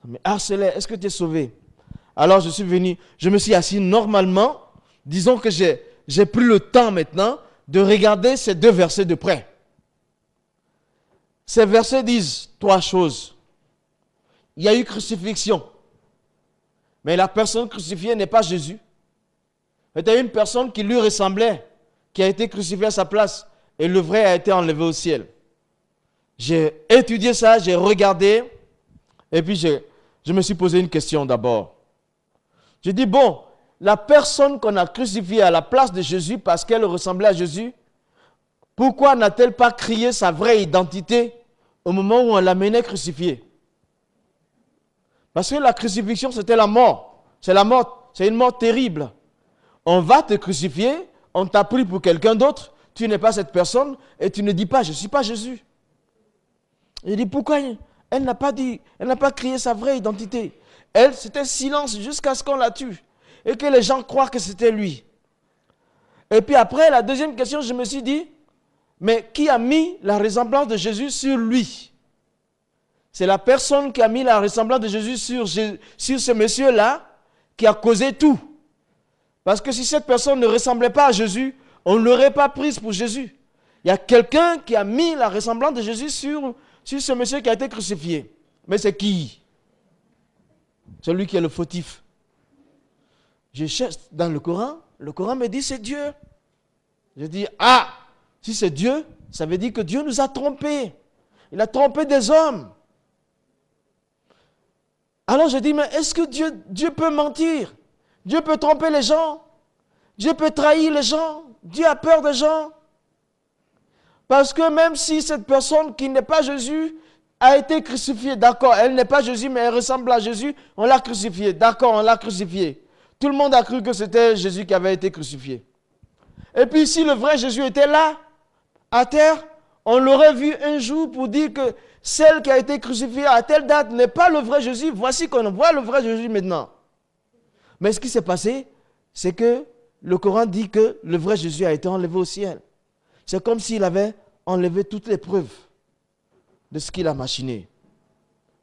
Mais harcelé, est-ce que tu es sauvé? Alors je suis venu, je me suis assis normalement. Disons que j'ai pris le temps maintenant de regarder ces deux versets de près. Ces versets disent 3 choses. Il y a eu crucifixion. Mais la personne crucifiée n'est pas Jésus. C'était une personne qui lui ressemblait, qui a été crucifiée à sa place. Et le vrai a été enlevé au ciel. J'ai étudié ça, j'ai regardé. Et puis je me suis posé une question d'abord. J'ai dit, bon, la personne qu'on a crucifiée à la place de Jésus parce qu'elle ressemblait à Jésus, pourquoi n'a-t-elle pas crié sa vraie identité au moment où on l'amenait crucifiée? Parce que la crucifixion, c'était la mort. C'est la mort, c'est une mort terrible. On va te crucifier, on t'a pris pour quelqu'un d'autre, tu n'es pas cette personne et tu ne dis pas, je ne suis pas Jésus. Il dit, pourquoi elle n'a pas dit, elle n'a pas crié sa vraie identité. Elle, c'était silence jusqu'à ce qu'on la tue. Et que les gens croient que c'était lui. Et puis après, la deuxième question, je me suis dit, mais qui a mis la ressemblance de Jésus sur lui? C'est la personne qui a mis la ressemblance de Jésus sur ce monsieur-là qui a causé tout. Parce que si cette personne ne ressemblait pas à Jésus, on ne l'aurait pas prise pour Jésus. Il y a quelqu'un qui a mis la ressemblance de Jésus sur ce monsieur qui a été crucifié. Mais c'est qui? Celui qui est le fautif. Je cherche dans le Coran me dit c'est Dieu. Je dis, ah, si c'est Dieu, ça veut dire que Dieu nous a trompés. Il a trompé des hommes. Alors je dis, mais est-ce que Dieu peut mentir? Dieu peut tromper les gens? Dieu peut trahir les gens? Dieu a peur des gens? Parce que même si cette personne qui n'est pas Jésus a été crucifiée, d'accord, elle n'est pas Jésus, mais elle ressemble à Jésus, on l'a crucifiée, d'accord, on l'a crucifiée. Tout le monde a cru que c'était Jésus qui avait été crucifié. Et puis si le vrai Jésus était là, à terre, on l'aurait vu un jour pour dire que celle qui a été crucifiée à telle date n'est pas le vrai Jésus. Voici qu'on voit le vrai Jésus maintenant. Mais ce qui s'est passé, c'est que le Coran dit que le vrai Jésus a été enlevé au ciel. C'est comme s'il avait enlevé toutes les preuves de ce qu'il a machiné.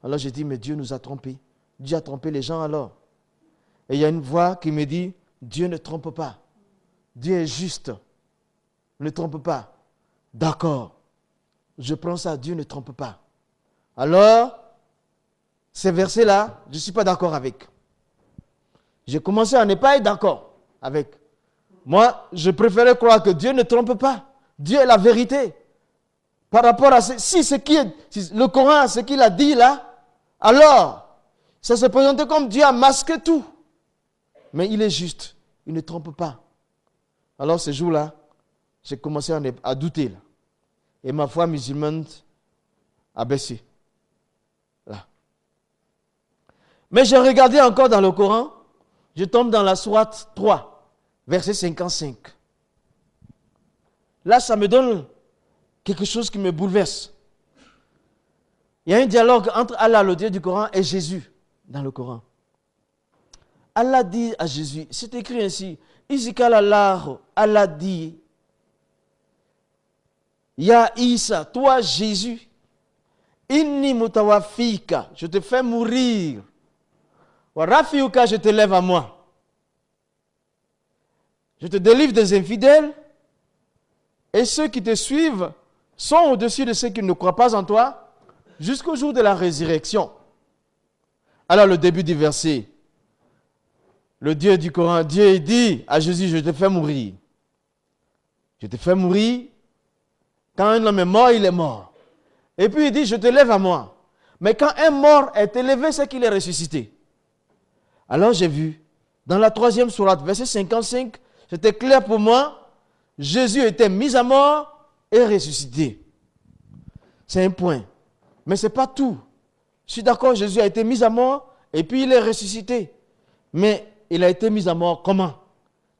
Alors j'ai dit, mais Dieu nous a trompés. Dieu a trompé les gens alors. Et il y a une voix qui me dit, Dieu ne trompe pas. Dieu est juste. Ne trompe pas. D'accord. Je prends ça, Dieu ne trompe pas. Alors, ces versets-là, je ne suis pas d'accord avec. J'ai commencé à ne pas être d'accord avec. Moi, je préférais croire que Dieu ne trompe pas. Dieu est la vérité. Par rapport à si le Coran, ce qu'il a dit là, alors, ça se présentait comme Dieu a masqué tout. Mais il est juste. Il ne trompe pas. Alors, ce jour-là, j'ai commencé à douter. Là. Et ma foi musulmane a baissé. Là. Mais j'ai regardé encore dans le Coran. Je tombe dans la sourate 3, verset 55. Là, ça me donne quelque chose qui me bouleverse. Il y a un dialogue entre Allah, le Dieu du Coran, et Jésus dans le Coran. Allah dit à Jésus, c'est écrit ainsi, Izikal Allah dit, Ya Isa, toi Jésus, Inni mutawafika, je te fais mourir. Wa rafiuka, je te lève à moi. Je te délivre des infidèles et ceux qui te suivent, sont au-dessus de ceux qui ne croient pas en toi jusqu'au jour de la résurrection. Alors le début du verset, le Dieu du Coran, Dieu dit à Jésus, je te fais mourir. Je te fais mourir. Quand un homme est mort, il est mort. Et puis il dit, je te lève à moi. Mais quand un mort est élevé, c'est qu'il est ressuscité. Alors j'ai vu, dans la 3e sourate, verset 55, c'était clair pour moi, Jésus était mis à mort et ressuscité. C'est un point. Mais ce n'est pas tout. Je suis d'accord, Jésus a été mis à mort et puis il est ressuscité. Mais il a été mis à mort comment?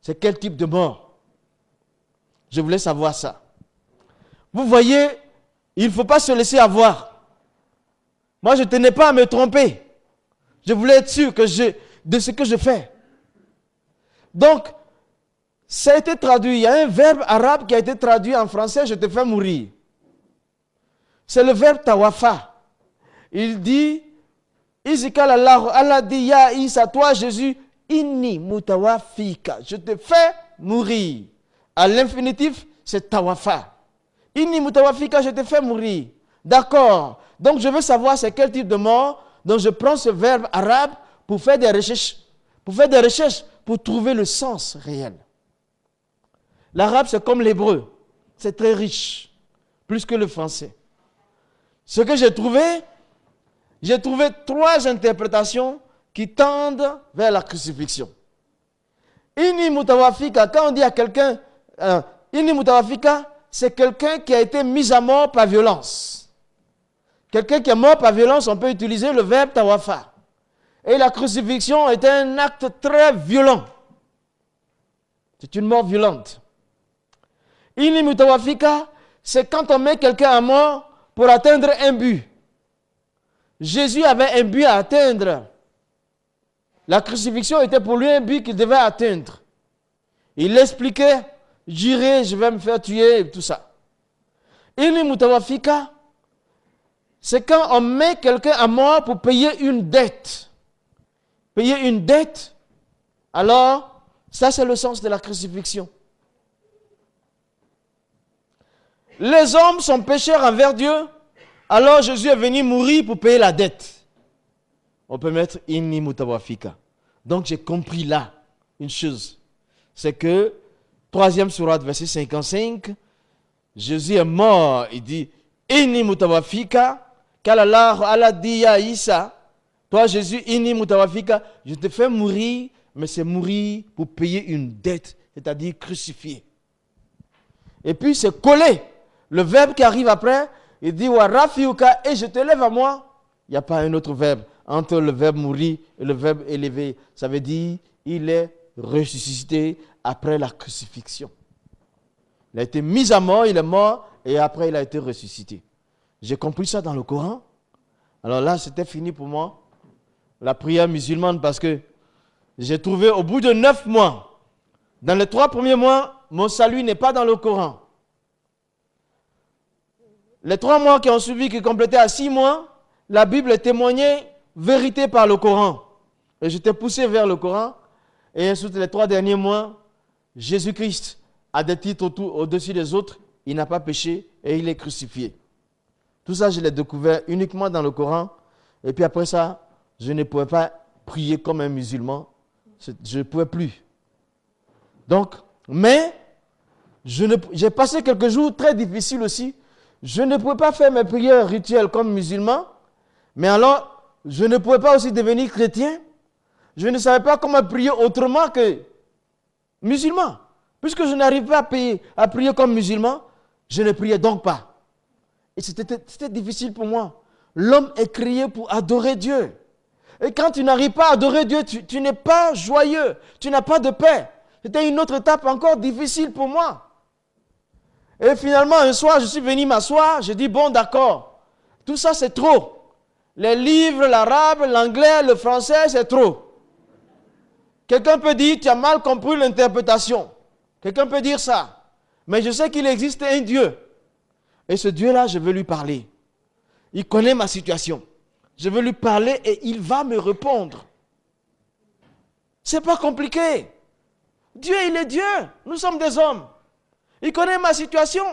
C'est quel type de mort? Je voulais savoir ça. Vous voyez, il ne faut pas se laisser avoir. Moi, je ne tenais pas à me tromper. Je voulais être sûr de ce que je fais. Donc, ça a été traduit. Il y a un verbe arabe qui a été traduit en français, je te fais mourir. C'est le verbe tawafa. Il dit, Izikal Allah dit, Ya Isa, toi Jésus, inni mutawafika. Je te fais mourir. À l'infinitif, c'est tawafa. Inni mutawafika, je te fais mourir. D'accord. Donc je veux savoir c'est quel type de mort. Donc je prends ce verbe arabe pour faire des recherches. Pour trouver le sens réel. L'arabe, c'est comme l'hébreu. C'est très riche. Plus que le français. Ce que j'ai trouvé 3 interprétations qui tendent vers la crucifixion. Inni mutawafika, quand on dit à quelqu'un, inni mutawafika, c'est quelqu'un qui a été mis à mort par violence. Quelqu'un qui est mort par violence, on peut utiliser le verbe tawafa. Et la crucifixion est un acte très violent. C'est une mort violente. Inni mutawafika, c'est quand on met quelqu'un à mort pour atteindre un but. Jésus avait un but à atteindre. La crucifixion était pour lui un but qu'il devait atteindre. Il expliquait, j'irai, je vais me faire tuer, et tout ça. Inni mutawafika, c'est quand on met quelqu'un à mort pour payer une dette. Payer une dette, alors, ça c'est le sens de la crucifixion. Les hommes sont pécheurs envers Dieu, alors Jésus est venu mourir pour payer la dette. On peut mettre inni mutawafika. Donc j'ai compris là une chose. C'est que, 3e sourate, verset 55, Jésus est mort. Il dit, inni mutawafika, Allah dit ya Isa, toi Jésus, inni mutawafika, je te fais mourir, mais c'est mourir pour payer une dette, c'est-à-dire crucifié. Et puis c'est collé. Le verbe qui arrive après, il dit wa rafiuka, et je te lève à moi. Il n'y a pas un autre verbe entre le verbe mourir et le verbe élever. Ça veut dire il est ressuscité après la crucifixion. Il a été mis à mort, il est mort, et après il a été ressuscité. J'ai compris ça dans le Coran. Alors là, c'était fini pour moi, la prière musulmane, parce que j'ai trouvé au bout de 9 mois, dans les 3 premiers mois, mon salut n'est pas dans le Coran. Les 3 mois qui ont suivi, qui complétaient à 6 mois, la Bible témoignait vérité par le Coran. Et j'étais poussé vers le Coran. Et ensuite, les 3 derniers mois, Jésus-Christ a des titres au-dessus des autres. Il n'a pas péché et il est crucifié. Tout ça, je l'ai découvert uniquement dans le Coran. Et puis après ça, je ne pouvais pas prier comme un musulman. Je ne pouvais plus. Donc, mais, j'ai passé quelques jours très difficiles aussi. Je ne pouvais pas faire mes prières rituelles comme musulman. Mais alors, je ne pouvais pas aussi devenir chrétien. Je ne savais pas comment prier autrement que musulman. Puisque je n'arrive pas à prier comme musulman, je ne priais donc pas. Et c'était difficile pour moi. L'homme est créé pour adorer Dieu. Et quand tu n'arrives pas à adorer Dieu, tu n'es pas joyeux. Tu n'as pas de paix. C'était une autre étape encore difficile pour moi. Et finalement, un soir, je suis venu m'asseoir. J'ai dit, bon, d'accord. Tout ça, c'est trop. Les livres, l'arabe, l'anglais, le français, c'est trop. Quelqu'un peut dire, tu as mal compris l'interprétation. Quelqu'un peut dire ça. Mais je sais qu'il existe un Dieu. Et ce Dieu-là, je veux lui parler. Il connaît ma situation. Je veux lui parler et il va me répondre. C'est pas compliqué. Dieu, il est Dieu. Nous sommes des hommes. Il connaît ma situation.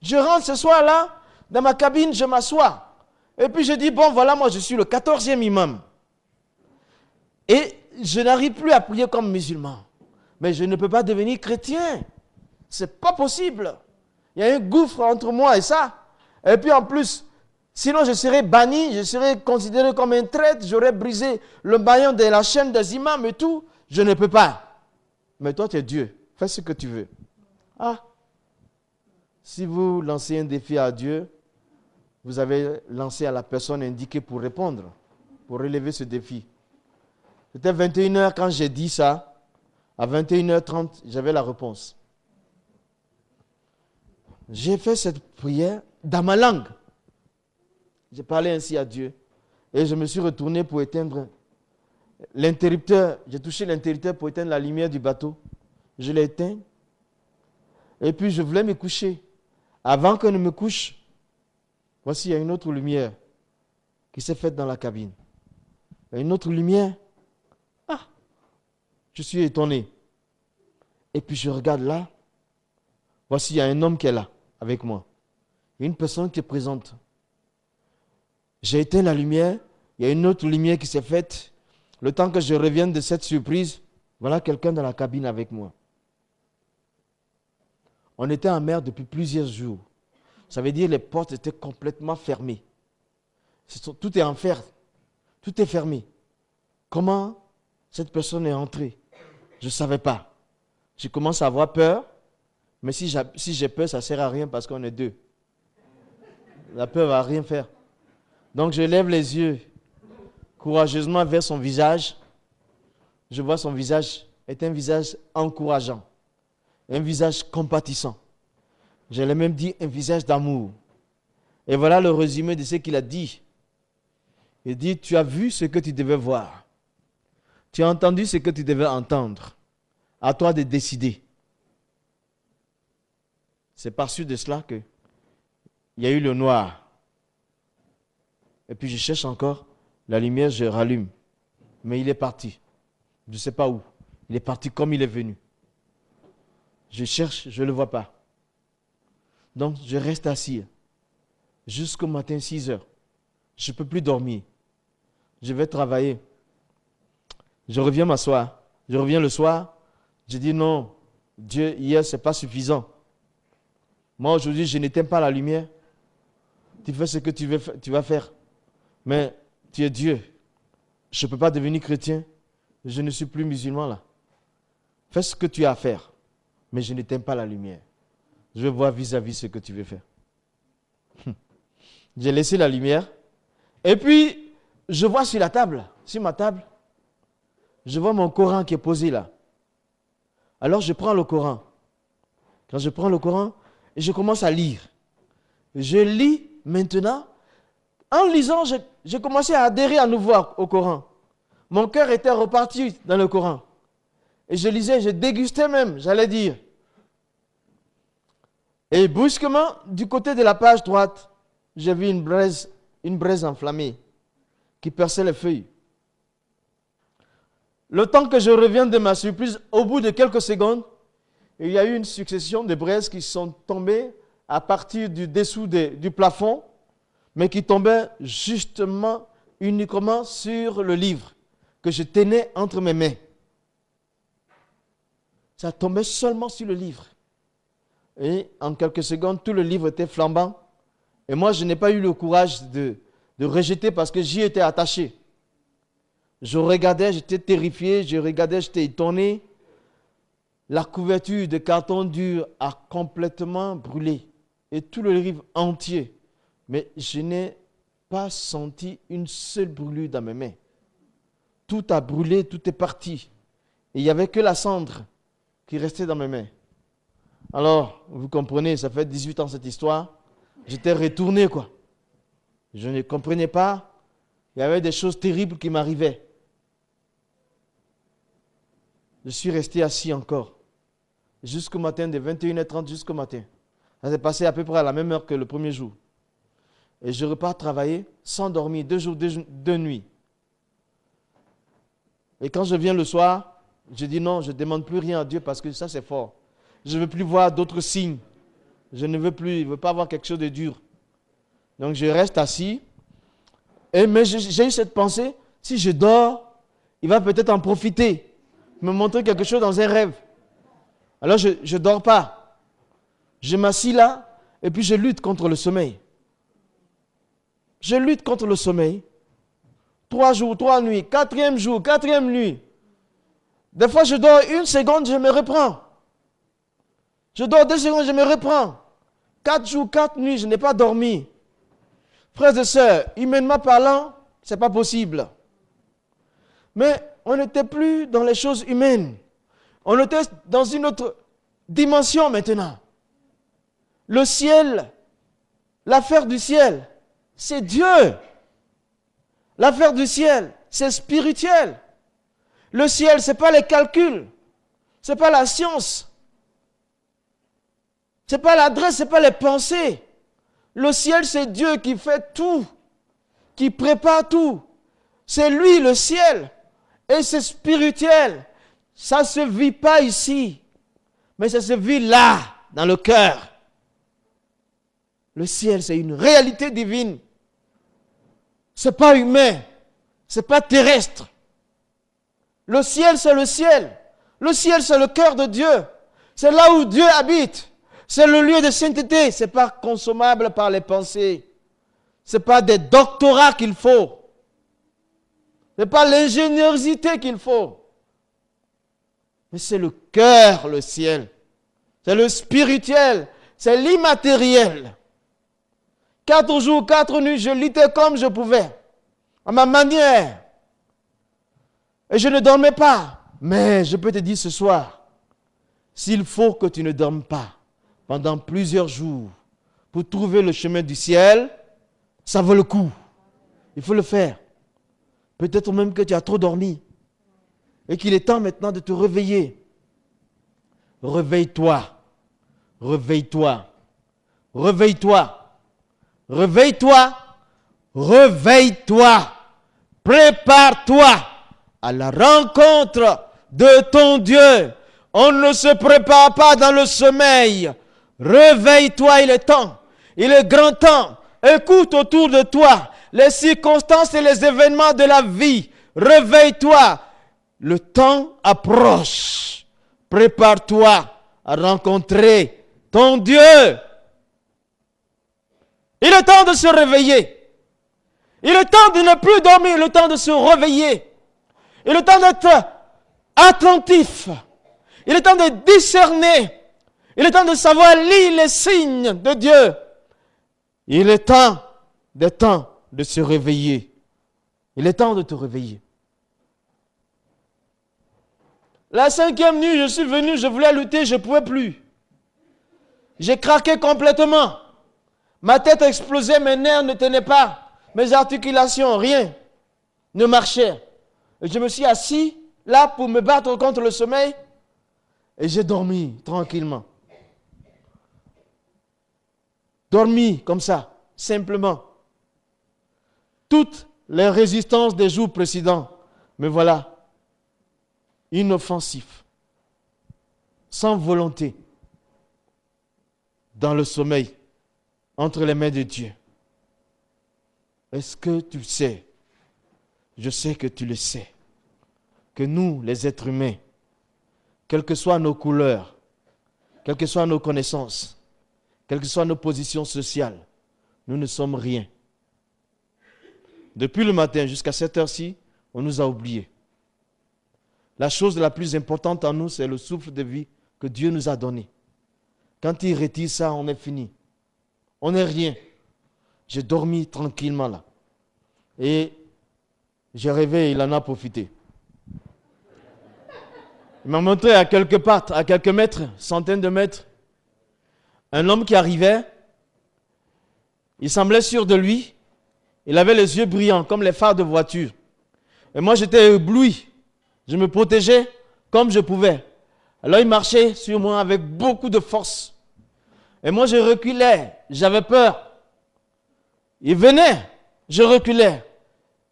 Je rentre ce soir-là, dans ma cabine, je m'assois. Et puis je dis, bon voilà, moi je suis le 14e imam. Et je n'arrive plus à prier comme musulman. Mais je ne peux pas devenir chrétien. C'est pas possible. Il y a un gouffre entre moi et ça. Et puis en plus, sinon je serais banni, je serais considéré comme un traître, j'aurais brisé le maillon de la chaîne des imams et tout. Je ne peux pas. Mais toi, tu es Dieu. Fais ce que tu veux. Ah, si vous lancez un défi à Dieu, vous avez lancé à la personne indiquée pour répondre, pour relever ce défi. C'était 21h quand j'ai dit ça. À 21h30, j'avais la réponse. J'ai fait cette prière dans ma langue. J'ai parlé ainsi à Dieu. Et je me suis retourné pour éteindre l'interrupteur. J'ai touché l'interrupteur pour éteindre la lumière du bateau. Je l'ai éteint. Et puis je voulais me coucher. Avant que je ne me couche, voici, il y a une autre lumière qui s'est faite dans la cabine. Il y a une autre lumière. Ah, je suis étonné. Et puis je regarde là. Voici, il y a un homme qui est là, avec moi. Une personne qui est présente. J'ai éteint la lumière. Il y a une autre lumière qui s'est faite. Le temps que je revienne de cette surprise, voilà quelqu'un dans la cabine avec moi. On était en mer depuis plusieurs jours. Ça veut dire que les portes étaient complètement fermées. Tout est en fer. Tout est fermé. Comment cette personne est entrée? Je ne savais pas. Je commence à avoir peur. Mais si j'ai peur, ça ne sert à rien parce qu'on est deux. La peur ne va rien faire. Donc je lève les yeux courageusement vers son visage. Je vois son visage est un visage encourageant. Un visage compatissant. J'allais même dire un visage d'amour. Et voilà le résumé de ce qu'il a dit. Il dit, tu as vu ce que tu devais voir. Tu as entendu ce que tu devais entendre. À toi de décider. C'est par suite de cela qu'il y a eu le noir. Et puis je cherche encore. La lumière, je rallume. Mais il est parti. Je ne sais pas où. Il est parti comme il est venu. Je cherche, je ne le vois pas. Donc, je reste assis jusqu'au matin 6 heures. Je ne peux plus dormir. Je vais travailler. Je reviens m'asseoir. Je reviens le soir. Je dis non, Dieu, hier, ce n'est pas suffisant. Moi, aujourd'hui, je n'éteins pas la lumière. Tu fais ce que tu vas faire. Mais tu es Dieu. Je ne peux pas devenir chrétien. Je ne suis plus musulman là. Fais ce que tu as à faire. Mais je n'éteins pas la lumière. Je veux voir vis-à-vis ce que tu veux faire. J'ai laissé la lumière. Et puis, je vois sur la table, sur ma table, je vois mon Coran qui est posé là. Alors, je prends le Coran. Quand je prends le Coran, je commence à lire. Je lis maintenant. En lisant, j'ai commencé à adhérer à nouveau au Coran. Mon cœur était reparti dans le Coran. Et je lisais, je dégustais même, j'allais dire. Et brusquement, du côté de la page droite, j'ai vu une braise enflammée qui perçait les feuilles. Le temps que je reviens de ma surprise, au bout de quelques secondes, il y a eu une succession de braises qui sont tombées à partir du dessous du plafond, mais qui tombaient justement, uniquement sur le livre que je tenais entre mes mains. Ça tombait seulement sur le livre. Et en quelques secondes, tout le livre était flambant. Et moi, je n'ai pas eu le courage de rejeter parce que j'y étais attaché. Je regardais, j'étais terrifié, je regardais, j'étais étonné. La couverture de carton dur a complètement brûlé. Et tout le livre entier. Mais je n'ai pas senti une seule brûlure dans mes mains. Tout a brûlé, tout est parti. Et il n'y avait que la cendre qui restait dans mes mains. Alors, vous comprenez, ça fait 18 ans cette histoire. J'étais retourné, quoi. Je ne comprenais pas. Il y avait des choses terribles qui m'arrivaient. Je suis resté assis encore. Jusqu'au matin, de 21h30 jusqu'au matin. Ça s'est passé à peu près à la même heure que le premier jour. Et je repars travailler sans dormir, 2 jours, 2 nuits. Et quand je viens le soir, je dis non, je ne demande plus rien à Dieu parce que ça c'est fort. Je ne veux plus voir d'autres signes Je ne veux plus, je ne veux pas avoir quelque chose de dur. Donc je reste assis. Mais j'ai eu cette pensée, si je dors, il va peut-être en profiter, me montrer quelque chose dans un rêve. Alors je ne dors pas. Je m'assis là et puis je lutte contre le sommeil. Je lutte contre le sommeil. 3 jours, 3 nuits, 4e jour, 4e nuit. Des fois je dors 1 seconde, je me reprends. Je dors 2 secondes, je me reprends. 4 jours, 4 nuits, je n'ai pas dormi. Frères et sœurs, humainement parlant, ce n'est pas possible. Mais on n'était plus dans les choses humaines. On était dans une autre dimension maintenant. Le ciel, l'affaire du ciel, c'est Dieu. L'affaire du ciel, c'est spirituel. Le ciel, ce n'est pas les calculs. Ce n'est pas la science. Ce n'est pas l'adresse, ce n'est pas les pensées. Le ciel, c'est Dieu qui fait tout, qui prépare tout. C'est lui le ciel. Et c'est spirituel. Ça ne se vit pas ici, mais ça se vit là, dans le cœur. Le ciel, c'est une réalité divine. Ce n'est pas humain, ce n'est pas terrestre. Le ciel, c'est le ciel. Le ciel, c'est le cœur de Dieu. C'est là où Dieu habite. C'est le lieu de sainteté. Ce n'est pas consommable par les pensées. Ce n'est pas des doctorats qu'il faut. Ce n'est pas l'ingéniosité qu'il faut. Mais c'est le cœur, le ciel. C'est le spirituel. C'est l'immatériel. 4 jours, 4 nuits, je luttais comme je pouvais. À ma manière. Et je ne dormais pas. Mais je peux te dire ce soir, s'il faut que tu ne dormes pas pendant plusieurs jours pour trouver le chemin du ciel, ça vaut le coup. Il faut le faire. Peut-être même que tu as trop dormi et qu'il est temps maintenant de te réveiller. Réveille-toi. Réveille-toi. Réveille-toi. Réveille-toi. Réveille-toi. Prépare-toi à la rencontre de ton Dieu. On ne se prépare pas dans le sommeil. Réveille-toi, il est temps. Il est grand temps. Écoute autour de toi les circonstances et les événements de la vie. Réveille-toi. Le temps approche. Prépare-toi à rencontrer ton Dieu. Il est temps de se réveiller. Il est temps de ne plus dormir. Il est temps de se réveiller. Il est temps d'être attentif. Il est temps de discerner. Il est temps de savoir lire les signes de Dieu. Il est temps de se réveiller. Il est temps de te réveiller. La 5e nuit, je suis venu, je voulais lutter, je ne pouvais plus. J'ai craqué complètement. Ma tête explosait, mes nerfs ne tenaient pas. Mes articulations, rien ne marchait. Et je me suis assis là pour me battre contre le sommeil. Et j'ai dormi tranquillement. Dormi comme ça, simplement. Toutes les résistances des jours précédents, me voilà inoffensif, sans volonté, dans le sommeil, entre les mains de Dieu. Est-ce que tu le sais? Je sais que tu le sais. Que nous, les êtres humains, quelles que soient nos couleurs, quelles que soient nos connaissances, quelles que soient nos positions sociales, nous ne sommes rien. Depuis le matin jusqu'à cette heure-ci, on nous a oubliés. La chose la plus importante en nous, c'est le souffle de vie que Dieu nous a donné. Quand il retire ça, on est fini. On n'est rien. J'ai dormi tranquillement là. Et j'ai rêvé, il en a profité. Il m'a montré à quelques pattes, à quelques mètres, centaines de mètres, un homme qui arrivait. Il semblait sûr de lui. Il avait les yeux brillants comme les phares de voiture. Et moi, j'étais ébloui. Je me protégeais comme je pouvais. Alors, il marchait sur moi avec beaucoup de force. Et moi, je reculais. J'avais peur. Il venait, je reculais.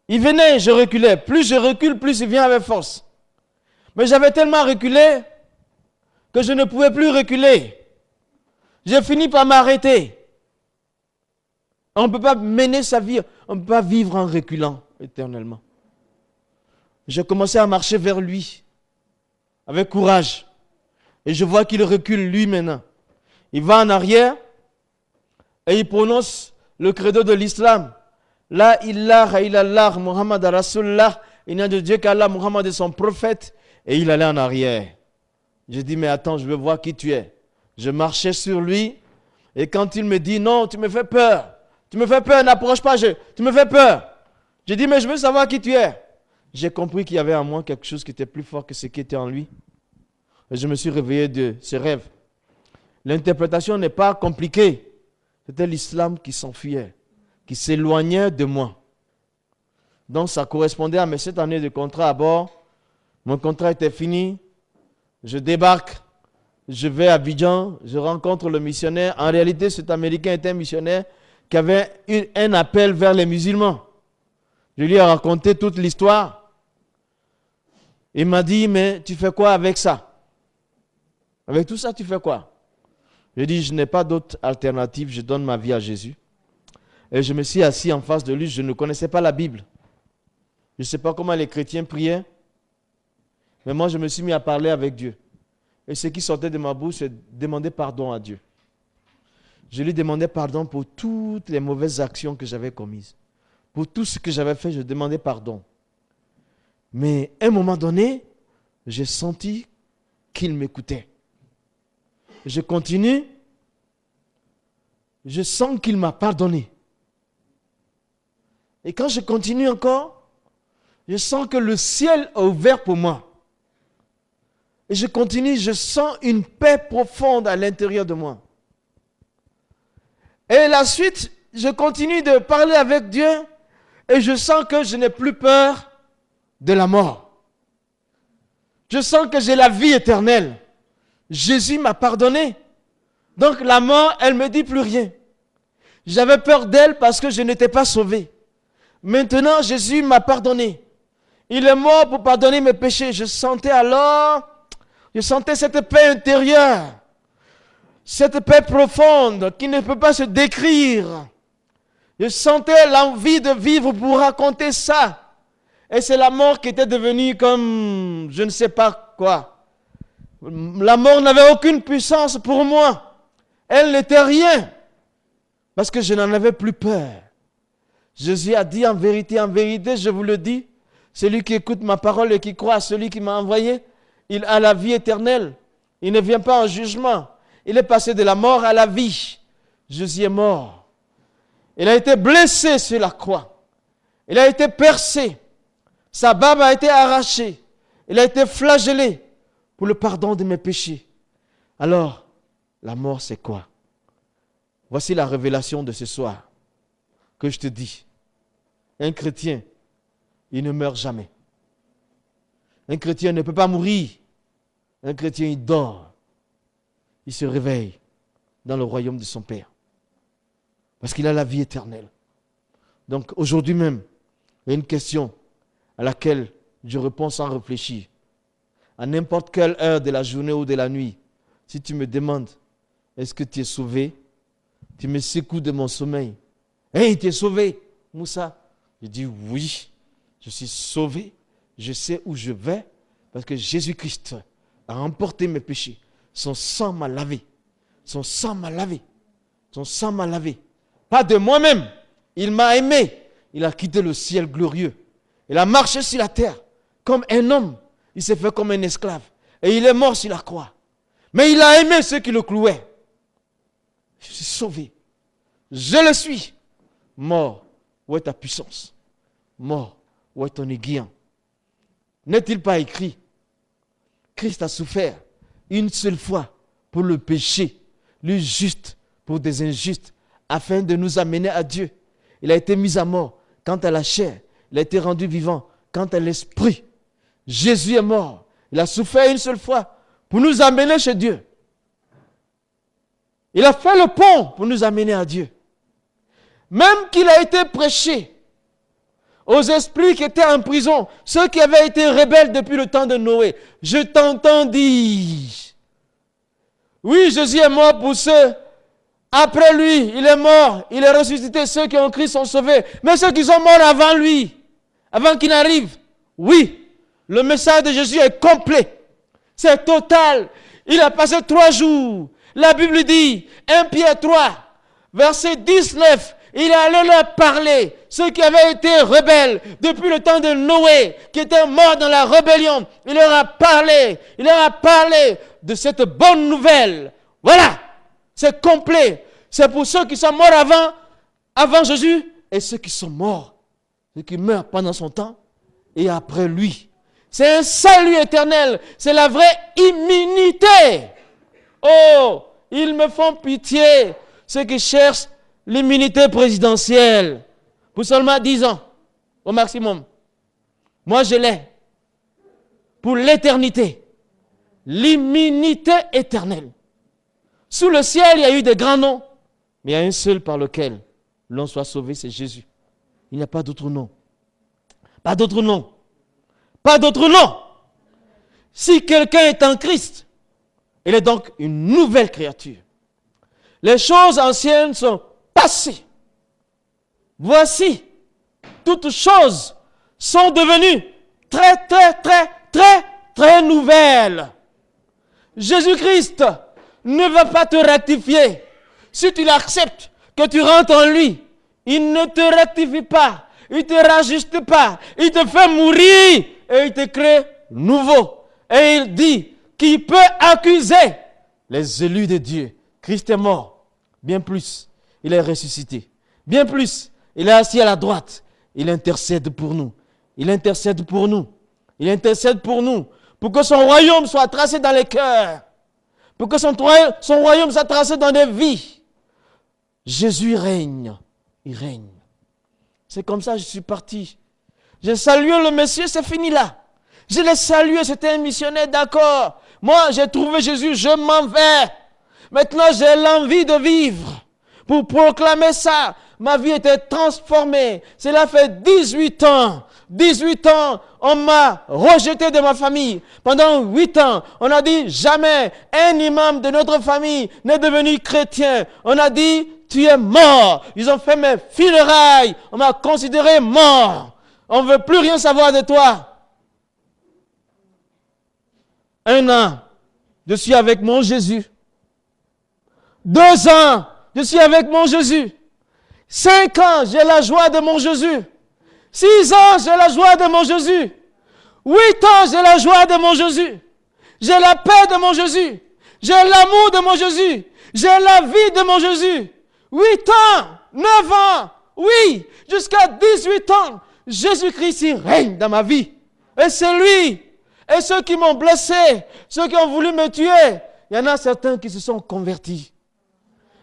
Il venait, je reculais. Plus je recule, plus il vient avec force. Mais j'avais tellement reculé que je ne pouvais plus reculer. J'ai fini par m'arrêter. On ne peut pas mener sa vie, on ne peut pas vivre en reculant éternellement. J'ai commencé à marcher vers lui, avec courage. Et je vois qu'il recule lui maintenant. Il va en arrière et il prononce le credo de l'islam. La ilaha illallah, Muhammad Rasulullah, il n'y a de Dieu qu'Allah, Muhammad est son prophète. Et il allait en arrière. Je dis, mais attends, je veux voir qui tu es. Je marchais sur lui et quand il me dit, non, tu me fais peur. Tu me fais peur, n'approche pas, tu me fais peur. J'ai dit, mais je veux savoir qui tu es. J'ai compris qu'il y avait en moi quelque chose qui était plus fort que ce qui était en lui. Et je me suis réveillé de ce rêve. L'interprétation n'est pas compliquée. C'était l'islam qui s'enfuyait, qui s'éloignait de moi. Donc ça correspondait à mes 7 années de contrat à bord. Mon contrat était fini. Je débarque. Je vais à Abidjan. Je rencontre le missionnaire. En réalité, cet Américain était un missionnaire qui avait un appel vers les musulmans. Je lui ai raconté toute l'histoire. Il m'a dit, mais tu fais quoi avec ça? Avec tout ça, tu fais quoi? Je dis, je n'ai pas d'autre alternative, je donne ma vie à Jésus. Et je me suis assis en face de lui, je ne connaissais pas la Bible. Je ne sais pas comment les chrétiens priaient, mais moi je me suis mis à parler avec Dieu. Et ce qui sortait de ma bouche, c'est demander pardon à Dieu. Je lui demandais pardon pour toutes les mauvaises actions que j'avais commises. Pour tout ce que j'avais fait, je demandais pardon. Mais à un moment donné, j'ai senti qu'il m'écoutait. Je continue. Je sens qu'il m'a pardonné. Et quand je continue encore, je sens que le ciel est ouvert pour moi. Et je continue, je sens une paix profonde à l'intérieur de moi. Et la suite, je continue de parler avec Dieu et je sens que je n'ai plus peur de la mort. Je sens que j'ai la vie éternelle. Jésus m'a pardonné. Donc la mort, elle ne me dit plus rien. J'avais peur d'elle parce que je n'étais pas sauvé. Maintenant, Jésus m'a pardonné. Il est mort pour pardonner mes péchés. Je sentais cette paix intérieure. Cette paix profonde qui ne peut pas se décrire. Je sentais l'envie de vivre pour raconter ça. Et c'est la mort qui était devenue comme je ne sais pas quoi. La mort n'avait aucune puissance pour moi. Elle n'était rien. Parce que je n'en avais plus peur. Jésus a dit en vérité, je vous le dis, celui qui écoute ma parole et qui croit à celui qui m'a envoyé, il a la vie éternelle. Il ne vient pas en jugement. Il est passé de la mort à la vie. Jésus est mort. Il a été blessé sur la croix. Il a été percé. Sa barbe a été arrachée. Il a été flagellé pour le pardon de mes péchés. Alors, la mort, c'est quoi? Voici la révélation de ce soir que je te dis. Un chrétien, il ne meurt jamais. Un chrétien ne peut pas mourir. Un chrétien, il dort. Il se réveille dans le royaume de son Père. Parce qu'il a la vie éternelle. Donc aujourd'hui même, il y a une question à laquelle je réponds sans réfléchir. À n'importe quelle heure de la journée ou de la nuit, si tu me demandes, est-ce que tu es sauvé? Tu me secoues de mon sommeil. Hey, tu es sauvé, Moussa? Je dis oui, je suis sauvé. Je sais où je vais parce que Jésus-Christ a remporté mes péchés. Son sang m'a lavé. Son sang m'a lavé. Son sang m'a lavé. Pas de moi-même. Il m'a aimé. Il a quitté le ciel glorieux. Il a marché sur la terre comme un homme. Il s'est fait comme un esclave. Et il est mort sur la croix. Mais il a aimé ceux qui le clouaient. Je suis sauvé. Je le suis. Mort, où est ta puissance? Mort, où est ton aiguillon? N'est-il pas écrit? Christ a souffert une seule fois pour le péché, le juste pour des injustes, afin de nous amener à Dieu. Il a été mis à mort quant à la chair. Il a été rendu vivant quant à l'esprit. Jésus est mort. Il a souffert une seule fois pour nous amener chez Dieu. Il a fait le pont pour nous amener à Dieu. Même qu'il a été prêché aux esprits qui étaient en prison, ceux qui avaient été rebelles depuis le temps de Noé. Je t'entends dire, oui, Jésus est mort pour ceux Après lui, il est mort, il est ressuscité. Ceux qui ont Christ sont sauvés. Mais ceux qui sont morts avant lui, avant qu'il n'arrive, oui, le message de Jésus est complet. C'est total. Il a passé 3 jours. La Bible dit, 1 Pierre 3, verset 19, il est allé leur parler. Ceux qui avaient été rebelles depuis le temps de Noé, qui étaient morts dans la rébellion, il leur a parlé. Il leur a parlé de cette bonne nouvelle. Voilà, c'est complet. C'est pour ceux qui sont morts avant Jésus, et ceux qui sont morts, ceux qui meurent pendant son temps et après lui. C'est un salut éternel. C'est la vraie immunité. Oh, ils me font pitié, ceux qui cherchent l'immunité présidentielle pour seulement 10 ans au maximum. Moi, je l'ai pour l'éternité. L'immunité éternelle. Sous le ciel, il y a eu des grands noms, mais il y a un seul par lequel l'on soit sauvé, c'est Jésus. Il n'y a pas d'autre nom. Pas d'autre nom. Pas d'autre nom. Si quelqu'un est en Christ, il est donc une nouvelle créature. Les choses anciennes sont passées. Voici, toutes choses sont devenues très nouvelles. Jésus-Christ ne va pas te rectifier. Si tu l'acceptes, que tu rentres en lui, il ne te rectifie pas. Il ne te rajuste pas. Il te fait mourir et il te crée nouveau. Et il dit, qui peut accuser les élus de Dieu? Christ est mort. Bien plus, il est ressuscité. Bien plus, il est assis à la droite. Il intercède pour nous. Il intercède pour nous. Il intercède pour nous. Pour que son royaume soit tracé dans les cœurs. Pour que son royaume soit tracé dans des vies. Jésus règne. Il règne. C'est comme ça que je suis parti. J'ai salué le monsieur, c'est fini là. Je l'ai salué, c'était un missionnaire, d'accord. Moi, j'ai trouvé Jésus, je m'en vais. Maintenant, j'ai l'envie de vivre. Pour proclamer ça, ma vie était transformée. Cela fait 18 ans. 18 ans, on m'a rejeté de ma famille. Pendant 8 ans, on a dit jamais un imam de notre famille n'est devenu chrétien. On a dit, tu es mort. Ils ont fait mes funérailles. On m'a considéré mort. On ne veut plus rien savoir de toi. 1 an, je suis avec mon Jésus. 2 ans, je suis avec mon Jésus. 5 ans, j'ai la joie de mon Jésus. 6 ans, j'ai la joie de mon Jésus. 8 ans, j'ai la joie de mon Jésus. J'ai la paix de mon Jésus. J'ai l'amour de mon Jésus. J'ai la vie de mon Jésus. 8 ans, 9 ans, oui, jusqu'à 18 ans, Jésus-Christ il règne dans ma vie. Et c'est lui. Et ceux qui m'ont blessé, ceux qui ont voulu me tuer, il y en a certains qui se sont convertis.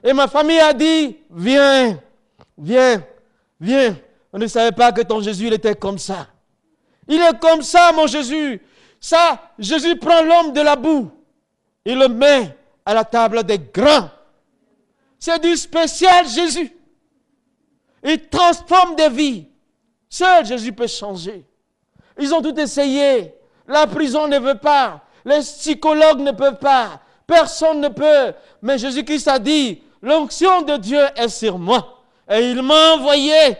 Et ma famille a dit, viens, viens, viens. On ne savait pas que ton Jésus, il était comme ça. Il est comme ça, mon Jésus. Ça, Jésus prend l'homme de la boue. Il le met à la table des grands. C'est du spécial Jésus. Il transforme des vies. Seul Jésus peut changer. Ils ont tout essayé. La prison ne veut pas. Les psychologues ne peuvent pas. Personne ne peut. Mais Jésus-Christ a dit, l'onction de Dieu est sur moi. Et il m'a envoyé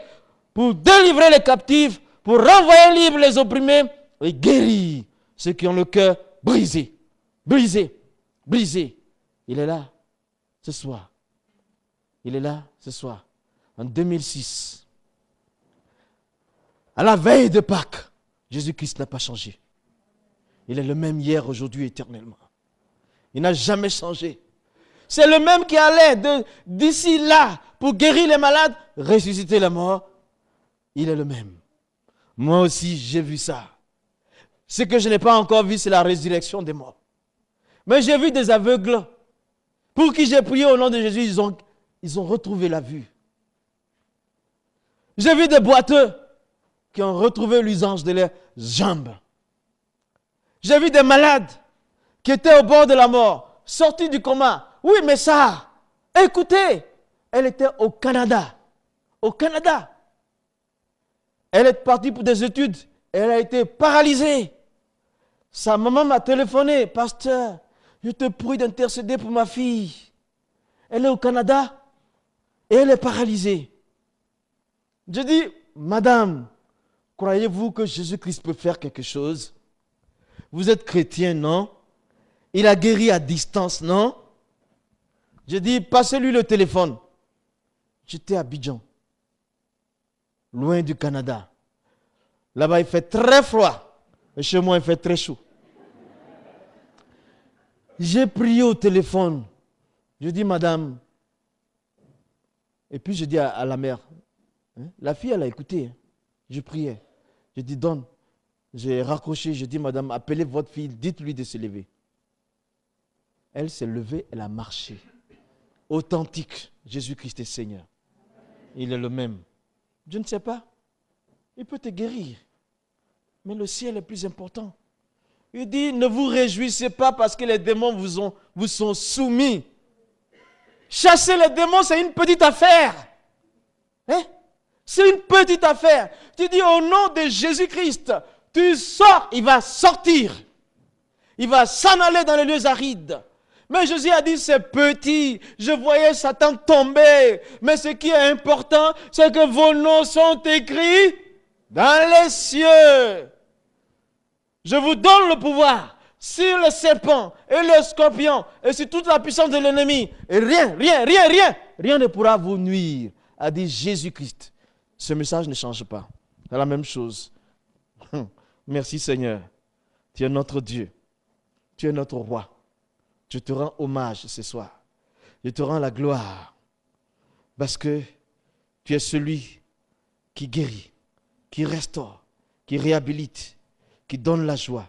pour délivrer les captifs, pour renvoyer libres les opprimés et guérir ceux qui ont le cœur brisé. Brisé. Brisé. Il est là ce soir. Il est là ce soir. En 2006. À la veille de Pâques, Jésus-Christ n'a pas changé. Il est le même hier, aujourd'hui, éternellement. Il n'a jamais changé. C'est le même qui allait d'ici là pour guérir les malades, ressusciter les morts. Il est le même. Moi aussi, j'ai vu ça. Ce que je n'ai pas encore vu, c'est la résurrection des morts. Mais j'ai vu des aveugles pour qui j'ai prié au nom de Jésus, ils ont retrouvé la vue. J'ai vu des boiteux qui ont retrouvé l'usage de leurs jambes. J'ai vu des malades qui étaient au bord de la mort, sortis du coma. Oui, mais ça, écoutez, elle était au Canada. Au Canada. Elle est partie pour des études. Elle a été paralysée. Sa maman m'a téléphoné. Pasteur, je te prie d'intercéder pour ma fille. Elle est au Canada et elle est paralysée. Je dis, madame, croyez-vous que Jésus-Christ peut faire quelque chose? Vous êtes chrétien, non? Il a guéri à distance, non? Je dis, passez-lui le téléphone. J'étais à Abidjan, loin du Canada. Là-bas, il fait très froid. Et chez moi, il fait très chaud. J'ai prié au téléphone. Je dis, madame. Et puis, je dis à la mère. La fille, elle a écouté. Je priais. Je dis, donne. J'ai raccroché. Je dis, madame, appelez votre fille. Dites-lui de se lever. Elle s'est levée. Elle a marché. Authentique. Jésus-Christ est Seigneur. Il est le même. Je ne sais pas. Il peut te guérir. Mais le ciel est plus important. Il dit, ne vous réjouissez pas parce que les démons vous sont soumis. Chasser les démons, c'est une petite affaire. Hein? C'est une petite affaire. Tu dis, au nom de Jésus-Christ, tu sors, il va sortir. Il va s'en aller dans les lieux arides. Mais Jésus a dit, c'est petit. Je voyais Satan tomber. Mais ce qui est important, c'est que vos noms sont écrits dans les cieux. Je vous donne le pouvoir sur les serpents et les scorpions et sur toute la puissance de l'ennemi. Et rien ne pourra vous nuire, a dit Jésus-Christ. Ce message ne change pas. C'est la même chose. Merci Seigneur. Tu es notre Dieu. Tu es notre roi. Je te rends hommage ce soir. Je te rends la gloire. Parce que tu es celui qui guérit, qui restaure, qui réhabilite, qui donne la joie,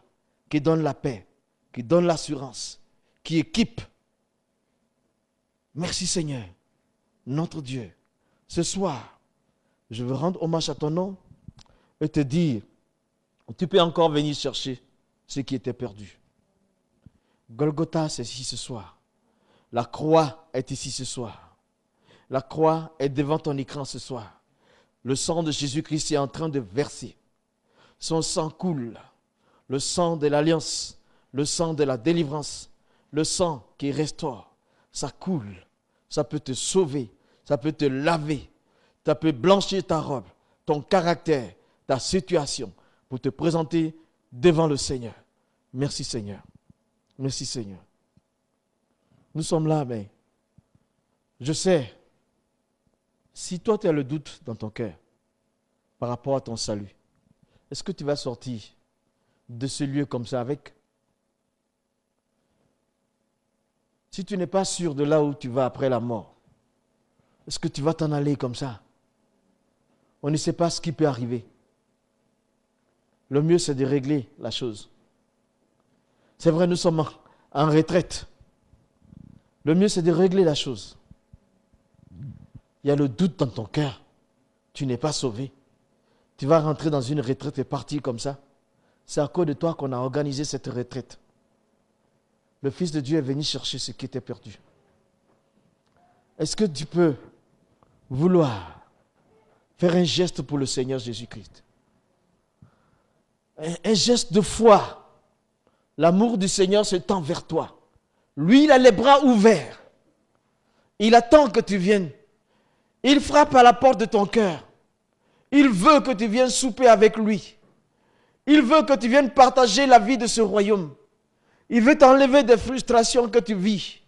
qui donne la paix, qui donne l'assurance, qui équipe. Merci Seigneur, notre Dieu. Ce soir, je veux rendre hommage à ton nom et te dire, tu peux encore venir chercher ce qui était perdu. Golgotha, c'est ici ce soir. La croix est ici ce soir. La croix est devant ton écran ce soir. Le sang de Jésus-Christ est en train de verser. Son sang coule. Le sang de l'alliance, le sang de la délivrance, le sang qui restaure. Ça coule. Ça peut te sauver. Ça peut te laver. Ça peut blanchir ta robe, ton caractère, ta situation pour te présenter devant le Seigneur. Merci Seigneur. Merci Seigneur. Nous sommes là, mais je sais, si toi tu as le doute dans ton cœur par rapport à ton salut, est-ce que tu vas sortir de ce lieu comme ça avec? Si tu n'es pas sûr de là où tu vas après la mort, est-ce que tu vas t'en aller comme ça? On ne sait pas ce qui peut arriver. Le mieux, c'est de régler la chose. C'est vrai, nous sommes en retraite. Le mieux, c'est de régler la chose. Il y a le doute dans ton cœur. Tu n'es pas sauvé. Tu vas rentrer dans une retraite et partir comme ça. C'est à cause de toi qu'on a organisé cette retraite. Le Fils de Dieu est venu chercher ce qui était perdu. Est-ce que tu peux vouloir faire un geste pour le Seigneur Jésus-Christ? Un geste de foi. L'amour du Seigneur se tend vers toi. Lui, il a les bras ouverts. Il attend que tu viennes. Il frappe à la porte de ton cœur. Il veut que tu viennes souper avec lui. Il veut que tu viennes partager la vie de ce royaume. Il veut t'enlever des frustrations que tu vis.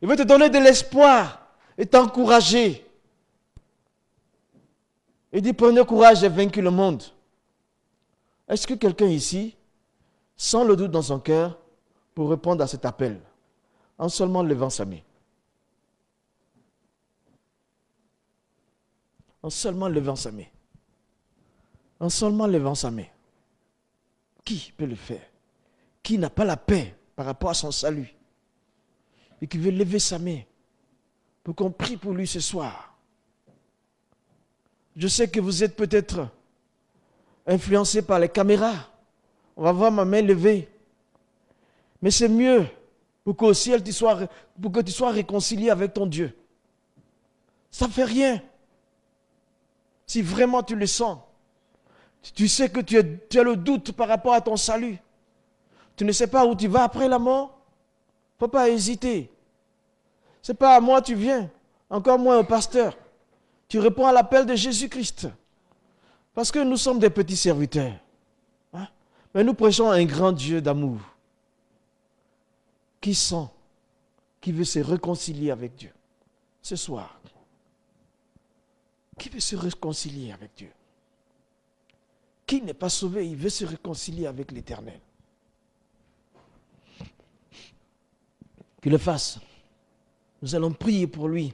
Il veut te donner de l'espoir et t'encourager. Il dit, prenez courage, j'ai vaincu le monde. Est-ce que quelqu'un ici, sans le doute dans son cœur, pour répondre à cet appel, en seulement levant sa main? En seulement levant sa main. En seulement levant sa main. Qui peut le faire? Qui n'a pas la paix par rapport à son salut et qui veut lever sa main pour qu'on prie pour lui ce soir? Je sais que vous êtes peut-être influencé par les caméras. On va voir ma main levée. Mais c'est mieux pour qu'au ciel, pour que tu sois réconcilié avec ton Dieu. Ça ne fait rien. Si vraiment tu le sens, tu sais que tu as le doute par rapport à ton salut. Tu ne sais pas où tu vas après la mort. Il ne faut pas hésiter. Ce n'est pas à moi tu viens, encore moins au pasteur. Tu réponds à l'appel de Jésus-Christ. Parce que nous sommes des petits serviteurs. Hein? Mais nous prêchons un grand Dieu d'amour. Qui sent, qui veut se réconcilier avec Dieu. Ce soir. Qui veut se réconcilier avec Dieu? Qui n'est pas sauvé, il veut se réconcilier avec l'Éternel. Qu'il le fasse. Nous allons prier pour lui.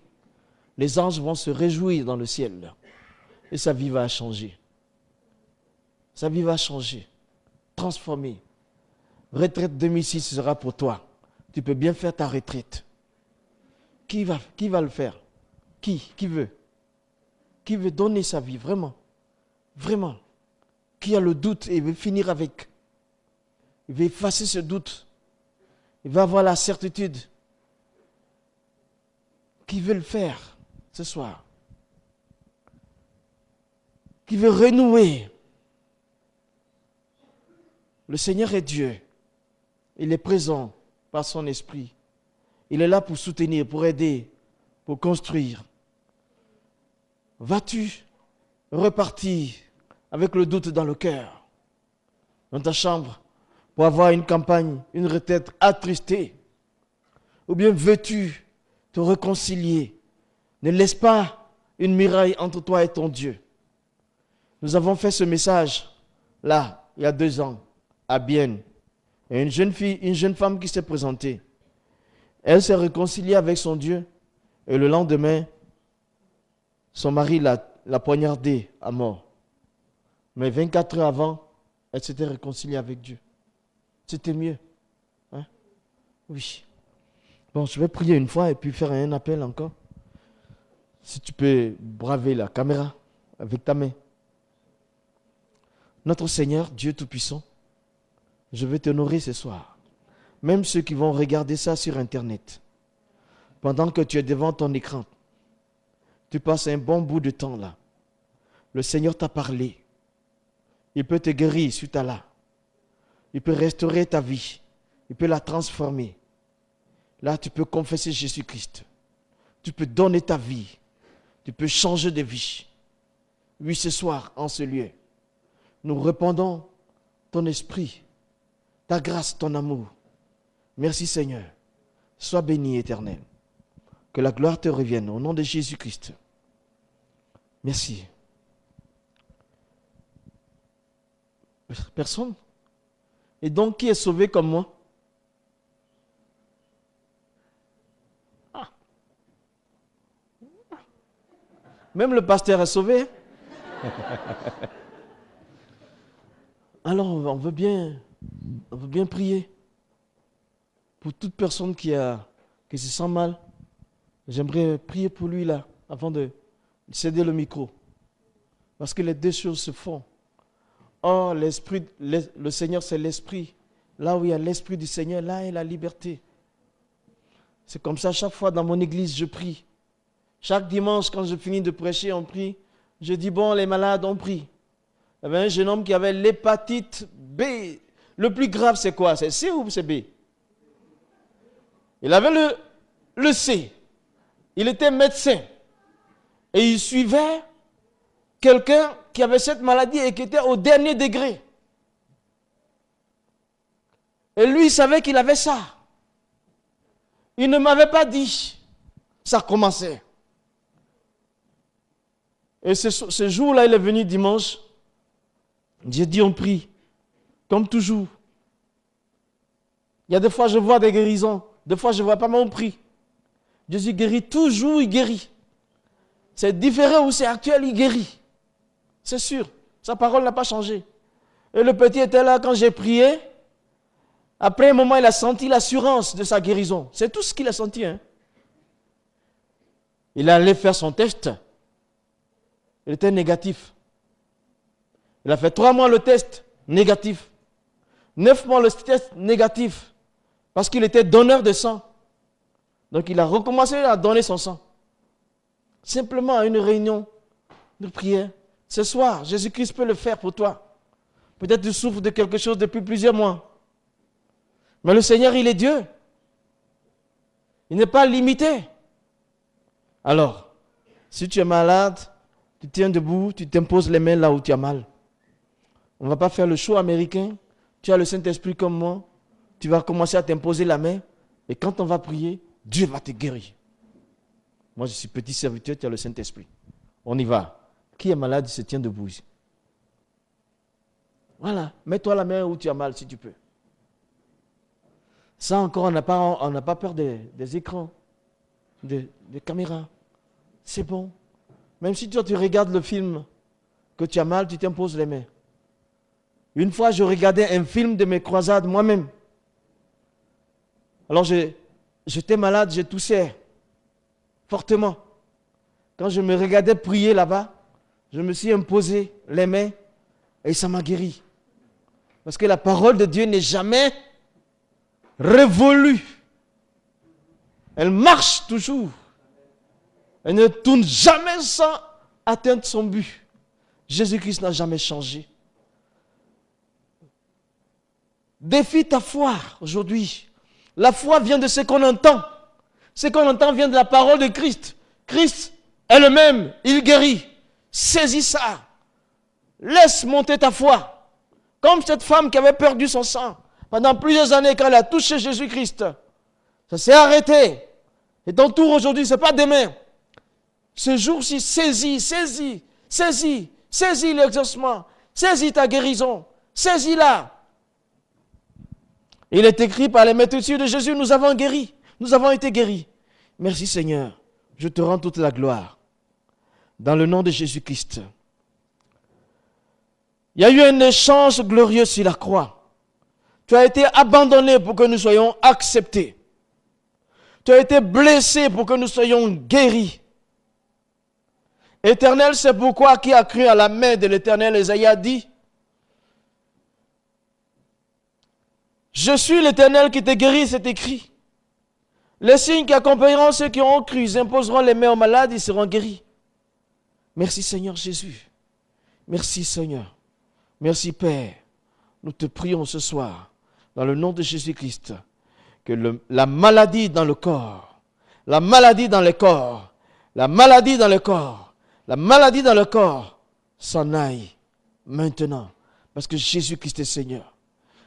Les anges vont se réjouir dans le ciel. Et sa vie va changer. Sa vie va changer. Transformer. Retraite 2006 sera pour toi. Tu peux bien faire ta retraite. Qui va le faire? Qui veut? Qui veut donner sa vie vraiment? Vraiment. Qui a le doute et veut finir avec? Il veut effacer ce doute. Il va avoir la certitude. Qui veut le faire ce soir? Qui veut renouer? Le Seigneur est Dieu. Il est présent par son esprit. Il est là pour soutenir, pour aider, pour construire. Vas-tu repartir avec le doute dans le cœur, dans ta chambre, pour avoir une campagne, une retraite attristée? Ou bien veux-tu te réconcilier? Ne laisse pas une muraille entre toi et ton Dieu. Nous avons fait ce message là, il y a 2 ans, à Bienne. Et une jeune femme qui s'est présentée. Elle s'est réconciliée avec son Dieu. Et le lendemain, son mari l'a poignardée à mort. Mais 24 heures avant, elle s'était réconciliée avec Dieu. C'était mieux. Hein? Oui. Bon, je vais prier une fois et puis faire un appel encore. Si tu peux braver la caméra avec ta main. Notre Seigneur, Dieu Tout-Puissant, je veux t'honorer ce soir. Même ceux qui vont regarder ça sur Internet. Pendant que tu es devant ton écran, tu passes un bon bout de temps là. Le Seigneur t'a parlé. Il peut te guérir suite à là. Il peut restaurer ta vie. Il peut la transformer. Là, tu peux confesser Jésus-Christ. Tu peux donner ta vie. Tu peux changer de vie. Oui, ce soir, en ce lieu, nous répandons ton esprit, ta grâce, ton amour. Merci Seigneur. Sois béni, Éternel. Que la gloire te revienne au nom de Jésus-Christ. Merci. Personne? Et donc, qui est sauvé comme moi? Même le pasteur est sauvé. Alors, on veut bien prier pour toute personne qui se sent mal. J'aimerais prier pour lui là, avant de céder le micro. Parce que les 2 choses se font. Or, le Seigneur, c'est l'esprit. Là où il y a l'esprit du Seigneur, là est la liberté. C'est comme ça, chaque fois dans mon église, je prie. Chaque dimanche, quand je finis de prêcher, on prie. Je dis, bon, les malades, on prie. Il y avait un jeune homme qui avait l'hépatite B. Le plus grave, c'est quoi? C'est C ou c'est B? Il avait le C. Il était médecin. Et il suivait quelqu'un qui avait cette maladie et qui était au dernier degré. Et lui, il savait qu'il avait ça. Il ne m'avait pas dit. Ça commençait. Et ce jour-là, il est venu dimanche. J'ai dit, on prie. Comme toujours. Il y a des fois, je vois des guérisons. Des fois, je ne vois pas, mais on prie. Jésus guérit toujours, il guérit. C'est différent ou c'est actuel, il guérit. C'est sûr. Sa parole n'a pas changé. Et le petit était là quand j'ai prié. Après un moment, il a senti l'assurance de sa guérison. C'est tout ce qu'il a senti. Hein. Il allait faire son test. Il était négatif. Il a fait 3 mois le test, négatif. 9 mois le test, négatif. Parce qu'il était donneur de sang. Donc il a recommencé à donner son sang. Simplement à une réunion de prière. Ce soir, Jésus-Christ peut le faire pour toi. Peut-être tu souffres de quelque chose depuis plusieurs mois. Mais le Seigneur, il est Dieu. Il n'est pas limité. Alors, si tu es malade, tu tiens debout, tu t'imposes les mains là où tu as mal. On ne va pas faire le show américain. Tu as le Saint-Esprit comme moi. Tu vas commencer à t'imposer la main. Et quand on va prier, Dieu va te guérir. Moi, je suis petit serviteur, tu as le Saint-Esprit. On y va. Qui est malade, il se tient debout ici. Voilà. Mets-toi la main où tu as mal, si tu peux. Ça encore, on n'a pas peur des écrans, des caméras. C'est bon. Même si toi, tu regardes le film, que tu as mal, tu t'imposes les mains. Une fois, je regardais un film de mes croisades moi-même. Alors, j'étais malade, je toussais fortement. Quand je me regardais prier là-bas, je me suis imposé les mains et ça m'a guéri. Parce que la parole de Dieu n'est jamais révolue. Elle marche toujours. Elle ne tourne jamais sans atteindre son but. Jésus-Christ n'a jamais changé. Défie ta foi aujourd'hui. La foi vient de ce qu'on entend. Ce qu'on entend vient de la parole de Christ. Christ est le même, il guérit. Saisis ça. Laisse monter ta foi. Comme cette femme qui avait perdu son sang pendant plusieurs années quand elle a touché Jésus-Christ. Ça s'est arrêté. Et ton tour aujourd'hui, ce n'est pas demain. Ce jour-ci, saisis l'exaucement. Saisis ta guérison. Saisis-la. Il est écrit par les méthodes de Jésus, nous avons guéri. Nous avons été guéris. Merci Seigneur. Je te rends toute la gloire. Dans le nom de Jésus-Christ. Il y a eu un échange glorieux sur la croix. Tu as été abandonné pour que nous soyons acceptés. Tu as été blessé pour que nous soyons guéris. Éternel, c'est pourquoi qui a cru à la main de l'Éternel, Ésaïe a dit, je suis l'Éternel qui te guérit, c'est écrit. Les signes qui accompagneront ceux qui ont cru, ils imposeront les mains aux malades, ils seront guéris. Merci Seigneur Jésus. Merci Seigneur. Merci Père. Nous te prions ce soir, dans le nom de Jésus-Christ, que la maladie dans le corps, la maladie dans le corps, la maladie dans le corps, la maladie dans le corps s'en aille maintenant. Parce que Jésus-Christ est Seigneur.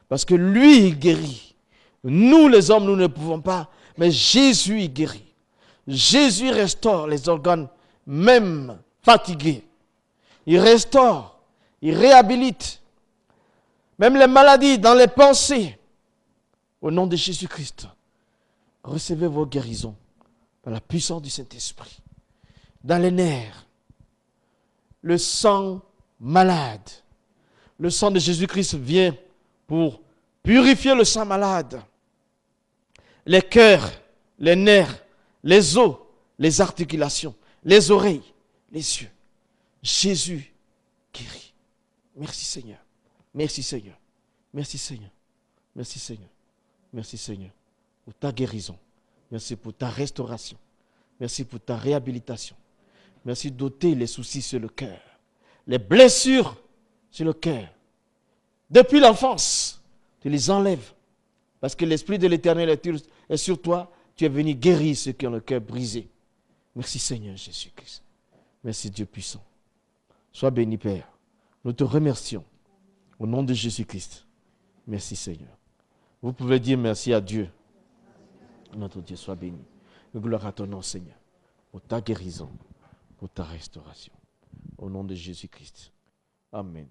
Parce que lui, il guérit. Nous, les hommes, nous ne pouvons pas. Mais Jésus, il guérit. Jésus restaure les organes, même fatigués. Il restaure. Il réhabilite. Même les maladies dans les pensées. Au nom de Jésus-Christ, recevez vos guérisons par la puissance du Saint-Esprit. Dans les nerfs, le sang malade. Le sang de Jésus-Christ vient pour purifier le sang malade. Les cœurs, les nerfs, les os, les articulations, les oreilles, les yeux. Jésus guérit. Merci Seigneur. Merci Seigneur. Merci Seigneur. Merci Seigneur. Merci Seigneur pour ta guérison. Merci pour ta restauration. Merci pour ta réhabilitation. Merci d'ôter les soucis sur le cœur. Les blessures sur le cœur. Depuis l'enfance, tu les enlèves. Parce que l'Esprit de l'Éternel est sur toi. Tu es venu guérir ceux qui ont le cœur brisé. Merci Seigneur Jésus-Christ. Merci Dieu puissant. Sois béni Père. Nous te remercions. Au nom de Jésus-Christ. Merci Seigneur. Vous pouvez dire merci à Dieu. Notre Dieu soit béni. Gloire à ton nom Seigneur. Pour ta guérison. Pour ta restauration. Au nom de Jésus-Christ. Amen.